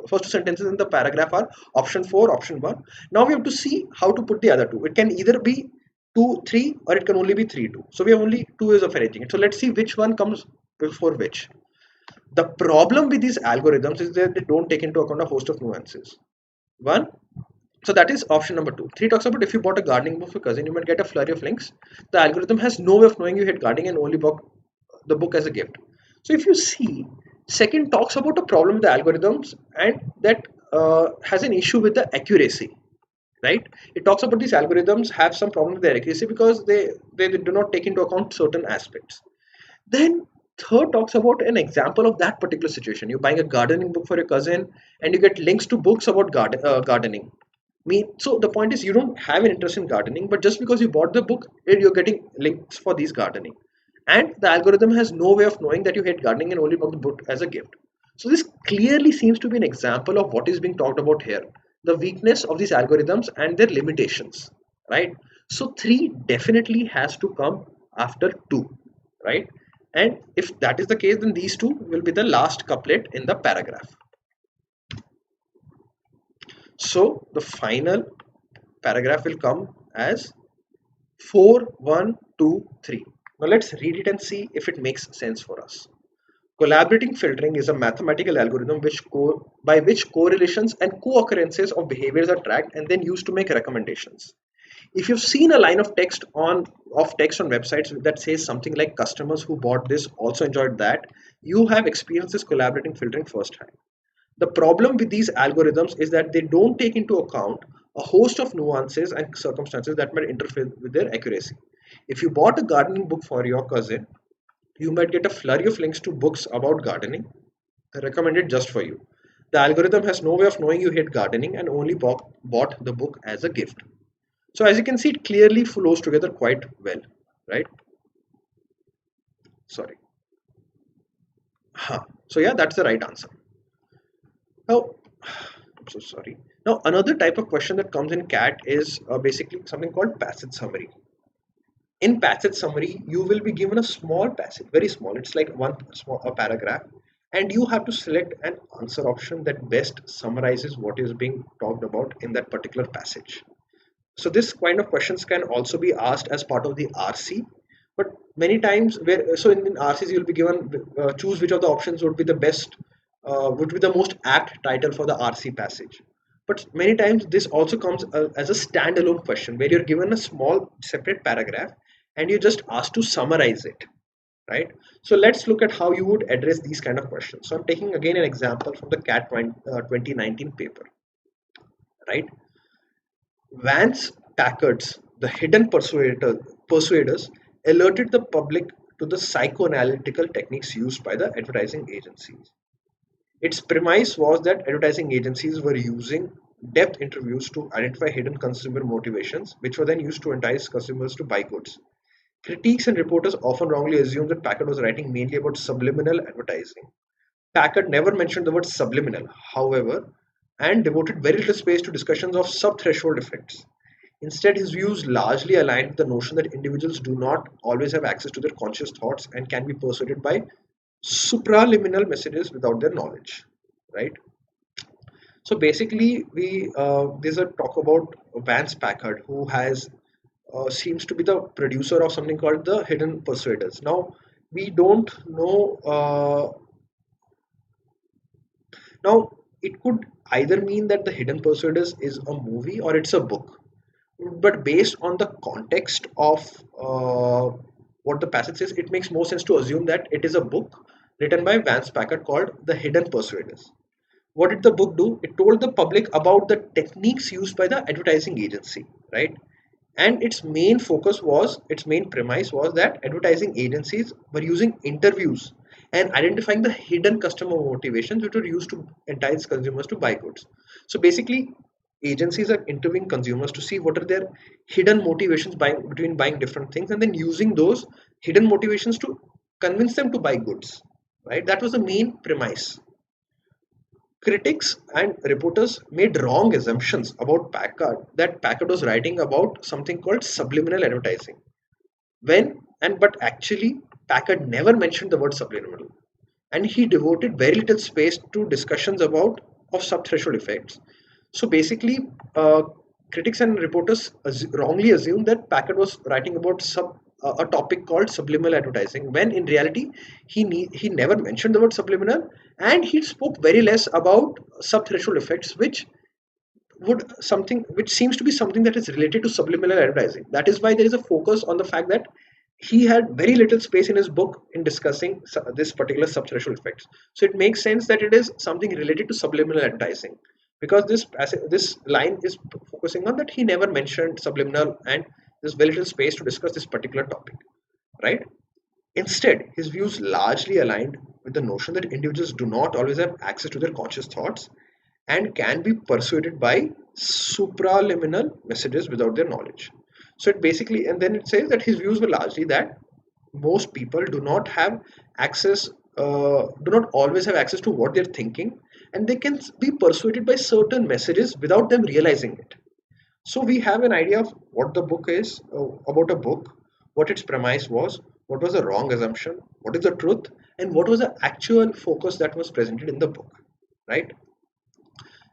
first two sentences in the paragraph are option 4, option 1. Now we have to see how to put the other two. It can either be 2, 3 or it can only be 3, 2. So we have only 2 ways of arranging it. So let's see which one comes before which. The problem with these algorithms is that they don't take into account a host of nuances. One, so that is option number 2. 3 talks about if you bought a gardening book for cousin, you might get a flurry of links. The algorithm has no way of knowing you hate gardening and only bought the book as a gift. So if you see, second talks about a problem with the algorithms and that has an issue with the accuracy, right? It talks about these algorithms have some problem with their accuracy because they do not take into account certain aspects. Then third talks about an example of that particular situation. You're buying a gardening book for your cousin and you get links to books about gardening. So the point is you don't have an interest in gardening, but just because you bought the book, you're getting links for these gardening. And the algorithm has no way of knowing that you hate gardening and only bought the book as a gift. So this clearly seems to be an example of what is being talked about here. The weakness of these algorithms and their limitations, right? So 3 definitely has to come after 2, right? And if that is the case, then these two will be the last couplet in the paragraph. So the final paragraph will come as 4, 1, 2, 3. Now let's read it and see if it makes sense for us. Collaborating filtering is a mathematical algorithm by which correlations and co-occurrences of behaviors are tracked and then used to make recommendations. If you've seen a line of text on websites that says something like customers who bought this also enjoyed that, you have experienced this collaborating filtering firsthand. The problem with these algorithms is that they don't take into account a host of nuances and circumstances that might interfere with their accuracy. If you bought a gardening book for your cousin, you might get a flurry of links to books about gardening recommended just for you. The algorithm has no way of knowing you hate gardening and only bought the book as a gift. So as you can see, it clearly flows together quite well, right? Sorry. So yeah, that's the right answer. Now, I'm so sorry. Now, another type of question that comes in CAT is basically something called passage summary. In passage summary, you will be given a small passage, very small. It's like a paragraph, and you have to select an answer option that best summarizes what is being talked about in that particular passage. So this kind of questions can also be asked as part of the RC, but many times in RCs you'll be given choose which of the options would be the best, would be the most apt title for the RC passage. But many times this also comes as a standalone question where you're given a small separate paragraph and you're just asked to summarize it, right? So let's look at how you would address these kind of questions. So I'm taking again an example from the CAT 2019 paper, right? Vance Packard's The Hidden Persuaders alerted the public to the psychoanalytical techniques used by the advertising agencies. Its premise was that advertising agencies were using depth interviews to identify hidden consumer motivations, which were then used to entice consumers to buy goods. Critics and reporters often wrongly assumed that Packard was writing mainly about subliminal advertising. Packard never mentioned the word subliminal, however, and devoted very little space to discussions of sub-threshold effects. Instead, his views largely aligned with the notion that individuals do not always have access to their conscious thoughts and can be persuaded by supraliminal messages without their knowledge, right? So basically, there's a talk about Vance Packard, who has seems to be the producer of something called the Hidden Persuaders. Now, we don't know. Now, it could either mean that the Hidden Persuaders is a movie or it's a book. But based on the context of what the passage says, it makes more sense to assume that it is a book written by Vance Packard called The Hidden Persuaders. What did the book do? It told the public about the techniques used by the advertising agency, right? And its main premise was that advertising agencies were using interviews and identifying the hidden customer motivations which were used to entice consumers to buy goods. So basically, agencies are interviewing consumers to see what are their hidden motivations between buying different things and then using those hidden motivations to convince them to buy goods, right? That was the main premise. Critics and reporters made wrong assumptions about Packard, that Packard was writing about something called subliminal advertising. But actually, Packard never mentioned the word subliminal, and he devoted very little space to discussions about of subthreshold effects. So basically, critics and reporters wrongly assumed that Packard was writing about a topic called subliminal advertising, when in reality he never mentioned the word subliminal, and he spoke very less about subthreshold effects, which seems to be something that is related to subliminal advertising. That is why there is a focus on the fact that he had very little space in his book in discussing this particular subthreshold effects. So it makes sense that it is something related to subliminal advertising, because this line is focusing on that he never mentioned subliminal, and there's very little space to discuss this particular topic, right? Instead, his views largely aligned with the notion that individuals do not always have access to their conscious thoughts and can be persuaded by supraliminal messages without their knowledge. So it basically, and then it says that his views were largely that most people do not have access, do not always have access to what they're thinking, and they can be persuaded by certain messages without them realizing it. So we have an idea of what the book is, about a book, what its premise was, what was the wrong assumption, what is the truth, and what was the actual focus that was presented in the book, right?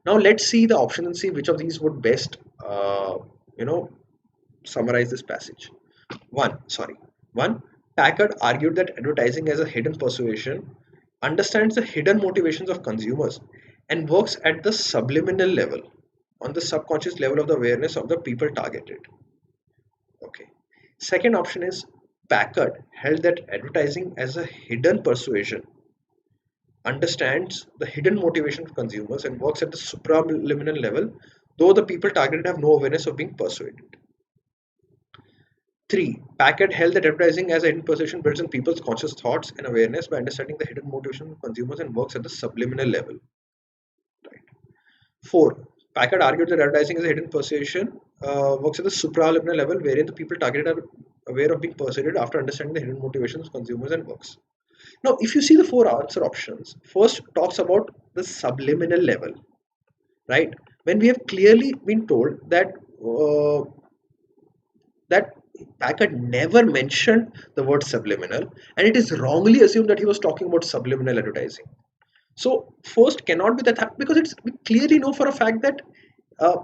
Now let's see the options and see which of these would best, you know, summarize this passage. One, Packard argued that advertising as a hidden persuasion understands the hidden motivations of consumers and works at the subliminal level, on the subconscious level of the awareness of the people targeted. Okay. Second option is Packard held that advertising as a hidden persuasion understands the hidden motivation of consumers and works at the supraliminal level, though the people targeted have no awareness of being persuaded. 3. Packard held that advertising as a hidden persuasion builds on people's conscious thoughts and awareness by understanding the hidden motivation of consumers and works at the subliminal level. Right. 4. Packard argued that advertising as a hidden persuasion works at the supraliminal level, wherein the people targeted are aware of being persuaded after understanding the hidden motivations of consumers and works. Now, if you see the four answer options, first talks about the subliminal level, right? When we have clearly been told that that Packard never mentioned the word subliminal, and it is wrongly assumed that he was talking about subliminal advertising. So first cannot be that, because we clearly know for a fact that uh,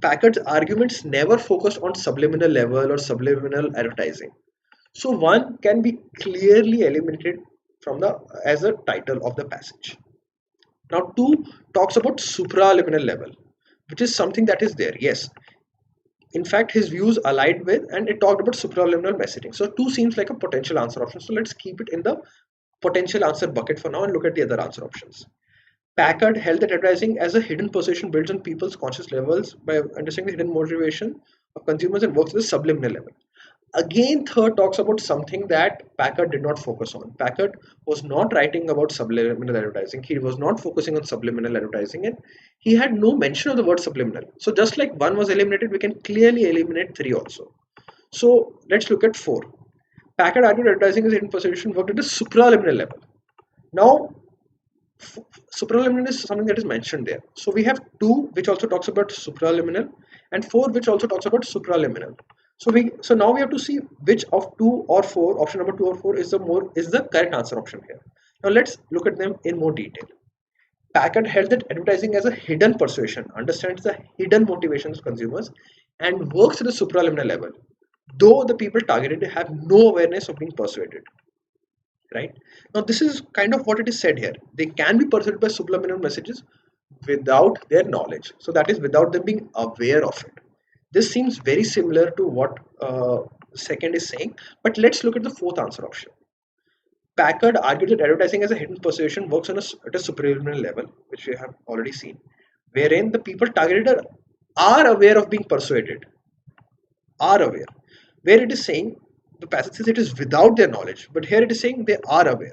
Packard's arguments never focused on subliminal level or subliminal advertising. So one can be clearly eliminated from the as a title of the passage. Now 2 talks about supraliminal level, which is something that is there. Yes, in fact his views allied with, and it talked about supraliminal messaging. So 2 seems like a potential answer option. So let's keep it in the potential answer bucket for now and look at the other answer options. Packard held that advertising as a hidden persuasion builds on people's conscious levels by understanding the hidden motivation of consumers and works at the subliminal level. Again, third talks about something that Packard did not focus on. Packard was not writing about subliminal advertising. He was not focusing on subliminal advertising, and he had no mention of the word subliminal. So just like 1 was eliminated, we can clearly eliminate 3 also. So let's look at 4. Packard argued advertising as a hidden persuasion worked at a supraliminal level. Now, supraliminal is something that is mentioned there. So we have 2 which also talks about supraliminal, and 4 which also talks about supraliminal. So now we have to see which of 2 or 4, option number 2 or 4 is the correct answer option here. Now let's look at them in more detail. Packard held that advertising as a hidden persuasion understands the hidden motivations of consumers and works at the supraliminal level, though the people targeted have no awareness of being persuaded. Right? Now this is kind of what it is said here. They can be persuaded by subliminal messages without their knowledge. So that is without them being aware of it. This seems very similar to what second is saying, but let's look at the fourth answer option. Packard argued that advertising as a hidden persuasion works at a supraliminal level, which we have already seen, wherein the people targeted are aware of being persuaded, are aware. Where it is saying, the passage says it is without their knowledge, but here it is saying they are aware.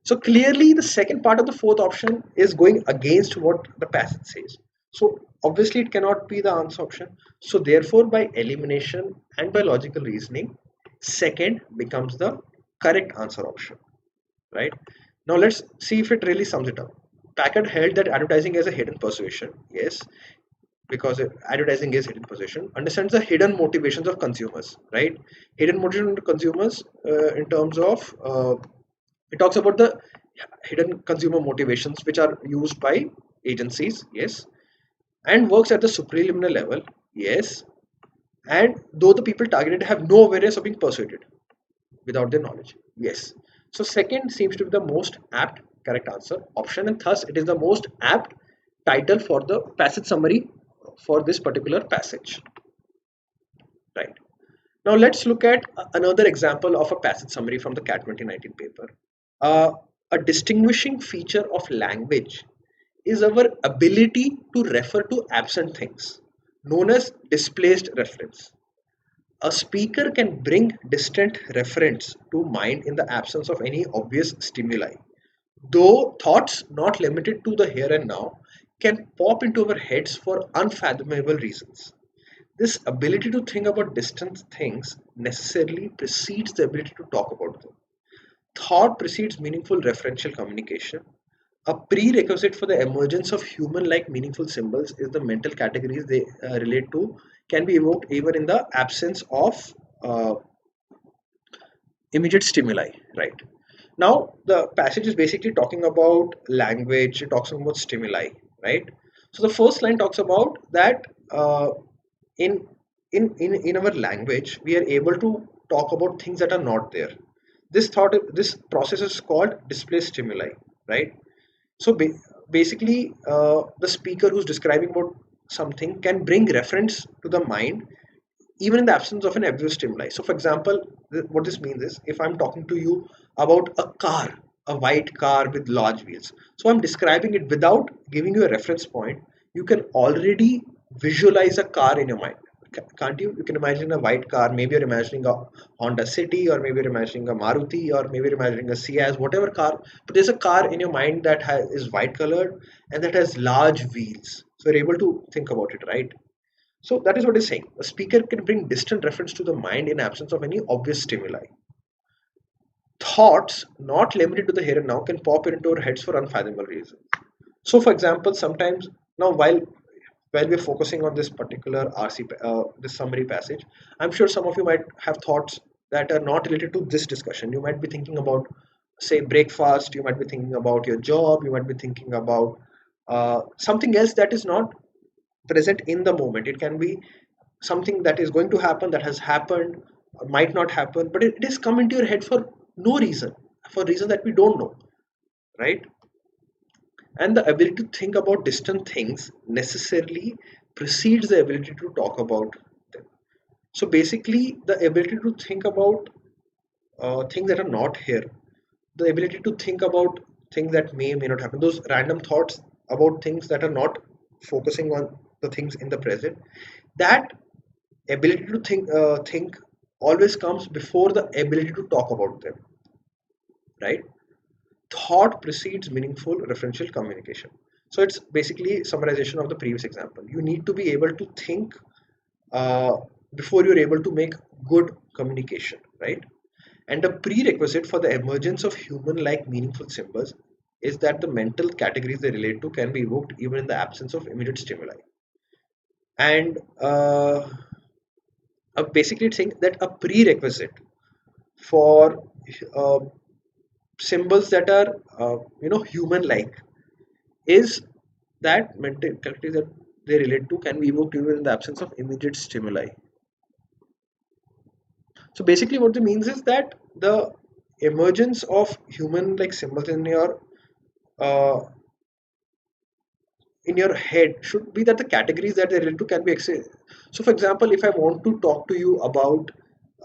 So clearly the second part of the fourth option is going against what the passage says. So obviously it cannot be the answer option. So therefore by elimination and by logical reasoning, second becomes the correct answer option. Right? Now let's see if it really sums it up. Packard held that advertising as a hidden persuasion. Yes. because advertising is hidden position, understands the hidden motivations of consumers, right? Hidden motivation of consumers in terms of it talks about the hidden consumer motivations which are used by agencies, yes, and works at the supraliminal level, yes, and though the people targeted have no awareness of being persuaded without their knowledge, yes. So second seems to be the most apt correct answer option, and thus it is the most apt title for the passage summary for this particular passage, right? Now let's look at another example of a passage summary from the CAT 2019 paper. uh, a distinguishing feature of language is our ability to refer to absent things, known as displaced reference. A speaker can bring distant reference to mind in the absence of any obvious stimuli, though thoughts not limited to the here and now can pop into our heads for unfathomable reasons. This ability to think about distant things necessarily precedes the ability to talk about them. Thought precedes meaningful referential communication. A prerequisite for the emergence of human-like meaningful symbols is the mental categories they relate to can be evoked even in the absence of uh, immediate stimuli. Right now, the passage is basically talking about language. It talks about stimuli. Right. So the first line talks about that in in our language we are able to talk about things that are not there. This process is called display stimuli, right? So basically, the speaker who's describing about something can bring reference to the mind even in the absence of an obvious stimuli. So, for example, what this means is if I'm talking to you about a car, a white car with large wheels, so I'm describing it without giving you a reference point, you can already visualize a car in your mind. Can't you? You can imagine a white car. Maybe you're imagining a Honda City, or maybe you're imagining a Maruti, or maybe you're imagining a Ciaz, whatever car. But there's a car in your mind that is white colored and that has large wheels. So you're able to think about it, right? So that is what it's saying. A speaker can bring distant reference to the mind in absence of any obvious stimuli. Thoughts, not limited to the here and now, can pop into our heads for unfathomable reasons. So, for example, sometimes now while we're focusing on this particular this summary passage, I'm sure some of you might have thoughts that are not related to this discussion. You might be thinking about, say, breakfast. You might be thinking about your job. You might be thinking about something else that is not present in the moment. It can be something that is going to happen, that has happened, or might not happen, but it has come into your head for no reason, for a reason that we don't know, right? And the ability to think about distant things necessarily precedes the ability to talk about them. So basically, the ability to think about things that are not here, the ability to think about things that may or may not happen, those random thoughts about things that are not focusing on the things in the present, that ability to think always comes before the ability to talk about them, right? Thought precedes meaningful referential communication. So it's basically summarization of the previous example. You need to be able to think uh, before you're able to make good communication, right? And a prerequisite for the emergence of human-like meaningful symbols is that the mental categories they relate to can be evoked even in the absence of immediate stimuli. And basically, it's saying that a prerequisite for uh, symbols that are human-like is that mental categories that they relate to can be evoked even in the absence of immediate stimuli. So basically, what it means is that the emergence of human-like symbols uh, in your head should be that the categories that they relate to can be accessed. So, for example, if I want to talk to you about,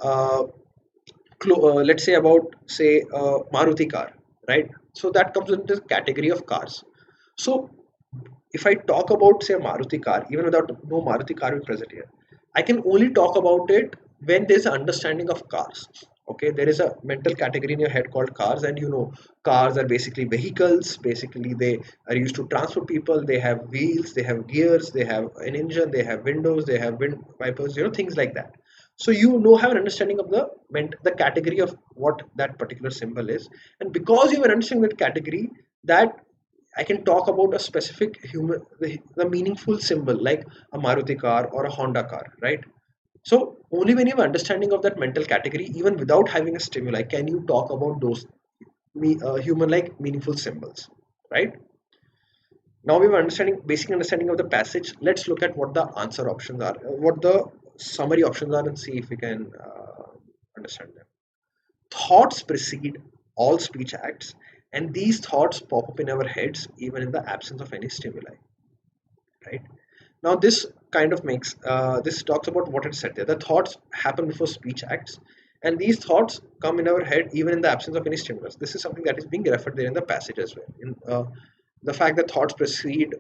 uh, let's say about say Maruti car, right? So that comes into the category of cars. So if I talk about say a Maruti car, even without no Maruti car being present here, I can only talk about it when there's an understanding of cars. Okay, there is a mental category in your head called cars, and cars are basically vehicles. Basically, they are used to transport people. They have wheels, they have gears, they have an engine, they have windows, they have wind wipers, things like that. So have an understanding of the category of what that particular symbol is, and because you have an understanding of that category, that I can talk about a specific human, the meaningful symbol like a Maruti car or a Honda car, right? So only when you have understanding of that mental category, even without having a stimuli, can you talk about those human-like meaningful symbols, right? Now we have basic understanding of the passage. Let's look at what the answer options are, what the summary options are, and see if we can understand them. Thoughts precede all speech acts, and these thoughts pop up in our heads even in the absence of any stimuli, right? Now this kind of makes this talks about what it said there. The thoughts happen before speech acts, and these thoughts come in our head even in the absence of any stimulus. This is something that is being referred there in the passage as well. In the fact that thoughts precede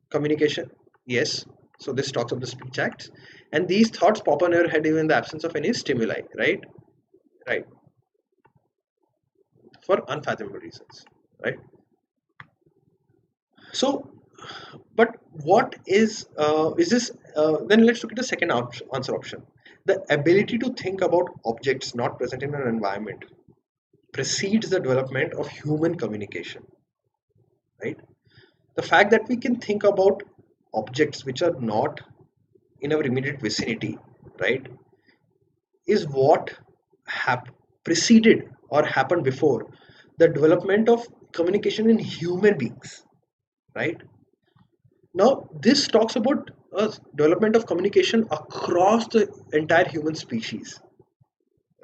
communication, yes. So this talks of the speech acts, and these thoughts pop on your head even in the absence of any stimuli, right? Right. For unfathomable reasons, right? So, but what is this? Then let's look at the second answer option. The ability to think about objects not present in an environment precedes the development of human communication, right? The fact that we can think about objects which are not in our immediate vicinity, right, is what preceded or happened before the development of communication in human beings, right? Now, this talks about development of communication across the entire human species,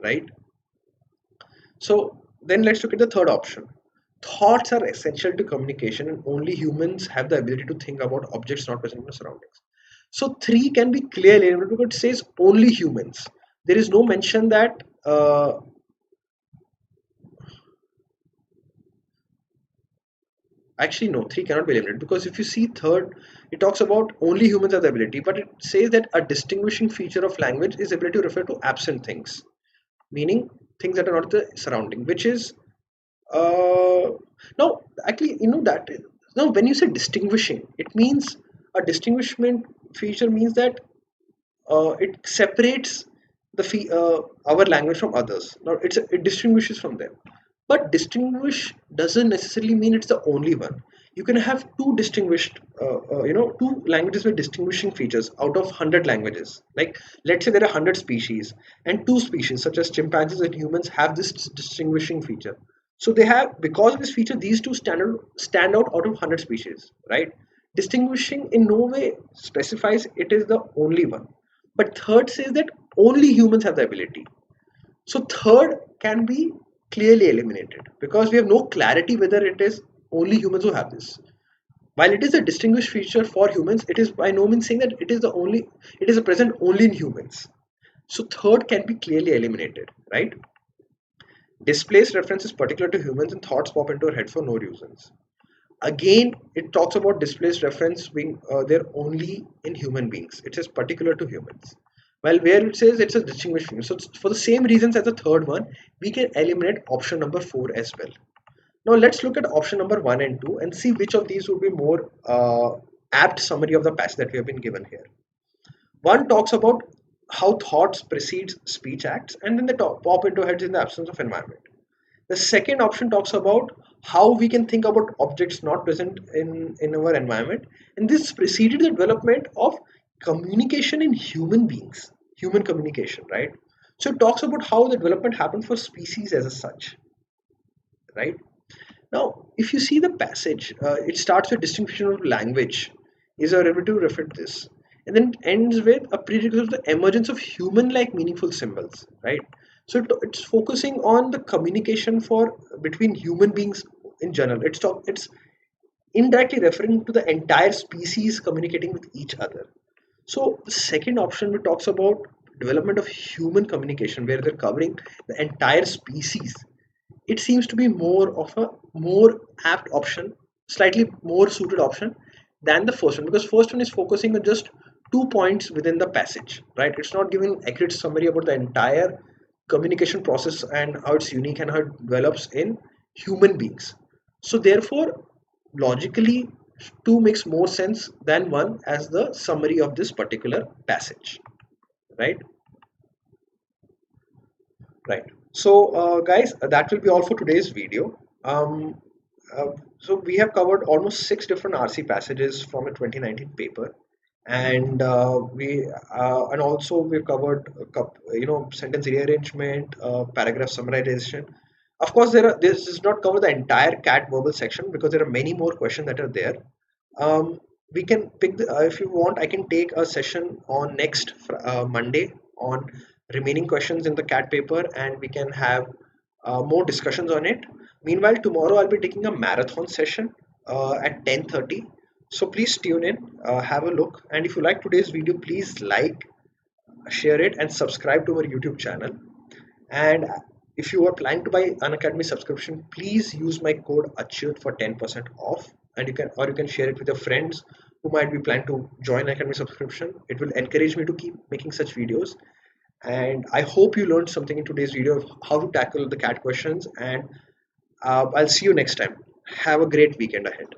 right? So then let's look at the third option. Thoughts are essential to communication, and only humans have the ability to think about objects not present in the surroundings. So three can be clearly labeled because it says only humans. There is no mention that actually no, three cannot be eliminated, because if you see third, it talks about only humans have the ability, but it says that a distinguishing feature of language is ability to refer to absent things, meaning things that are not the surrounding, which is uh, now actually that now when you say distinguishing, it means a distinguishment feature means that it separates our language from others. Now it distinguishes from them, but distinguish doesn't necessarily mean it's the only one. You can have two distinguished two languages with distinguishing features out of 100 languages. Like let's say there are 100 species, and two species such as chimpanzees and humans have this distinguishing feature. So they have, because of this feature, these two stand out of 100 species, right? Distinguishing in no way specifies it is the only one, but third says that only humans have the ability. So third can be clearly eliminated because we have no clarity whether it is only humans who have this. While it is a distinguished feature for humans, it is by no means saying that it is a present only in humans. So third can be clearly eliminated, right? Displaced reference is particular to humans, and thoughts pop into our head for no reasons. Again, it talks about displaced reference being there only in human beings. It says particular to humans. Well, where it says it's a distinguished feature. So for the same reasons as the third one, we can eliminate option number 4 as well. Now let's look at option number 1 and 2 and see which of these would be more apt summary of the passage that we have been given here. One talks about how thoughts precedes speech acts, and then they pop into heads in the absence of environment. The second option talks about how we can think about objects not present in our environment, and this preceded the development of communication in human beings, human communication, right? So it talks about how the development happened for species as such, right? Now, if you see the passage, it starts with distinction of language is a able to reflect this, and then it ends with a prerequisite of the emergence of human-like meaningful symbols, right? So it's focusing on the communication for between human beings in general. It's indirectly referring to the entire species communicating with each other. So the second option which talks about development of human communication, where they're covering the entire species, it seems to be more of a more apt option, slightly more suited option than the first one, because first one is focusing on just 2 points within the passage, right? It's not giving accurate summary about the entire communication process and how it's unique and how it develops in human beings. So therefore, logically, two makes more sense than one as the summary of this particular passage, right? Right. So, guys, that will be all for today's video. So we have covered almost 6 different RC passages from a 2019 paper, and and also we've covered sentence rearrangement, paragraph summarization. Of course, this does not cover the entire CAT verbal section because there are many more questions that are there. We can pick if you want. I can take a session on next Monday on remaining questions in the CAT paper, and we can have more discussions on it. Meanwhile, tomorrow I'll be taking a marathon session at 10:30. So please tune in, have a look, and if you like today's video, please like, share it, and subscribe to our YouTube channel. And if you are planning to buy Unacademy subscription, please use my code Achyut for 10% off. And you can share it with your friends who might be planning to join Academy subscription. It will encourage me to keep making such videos. And I hope you learned something in today's video of how to tackle the CAT questions. And I'll see you next time. Have a great weekend ahead.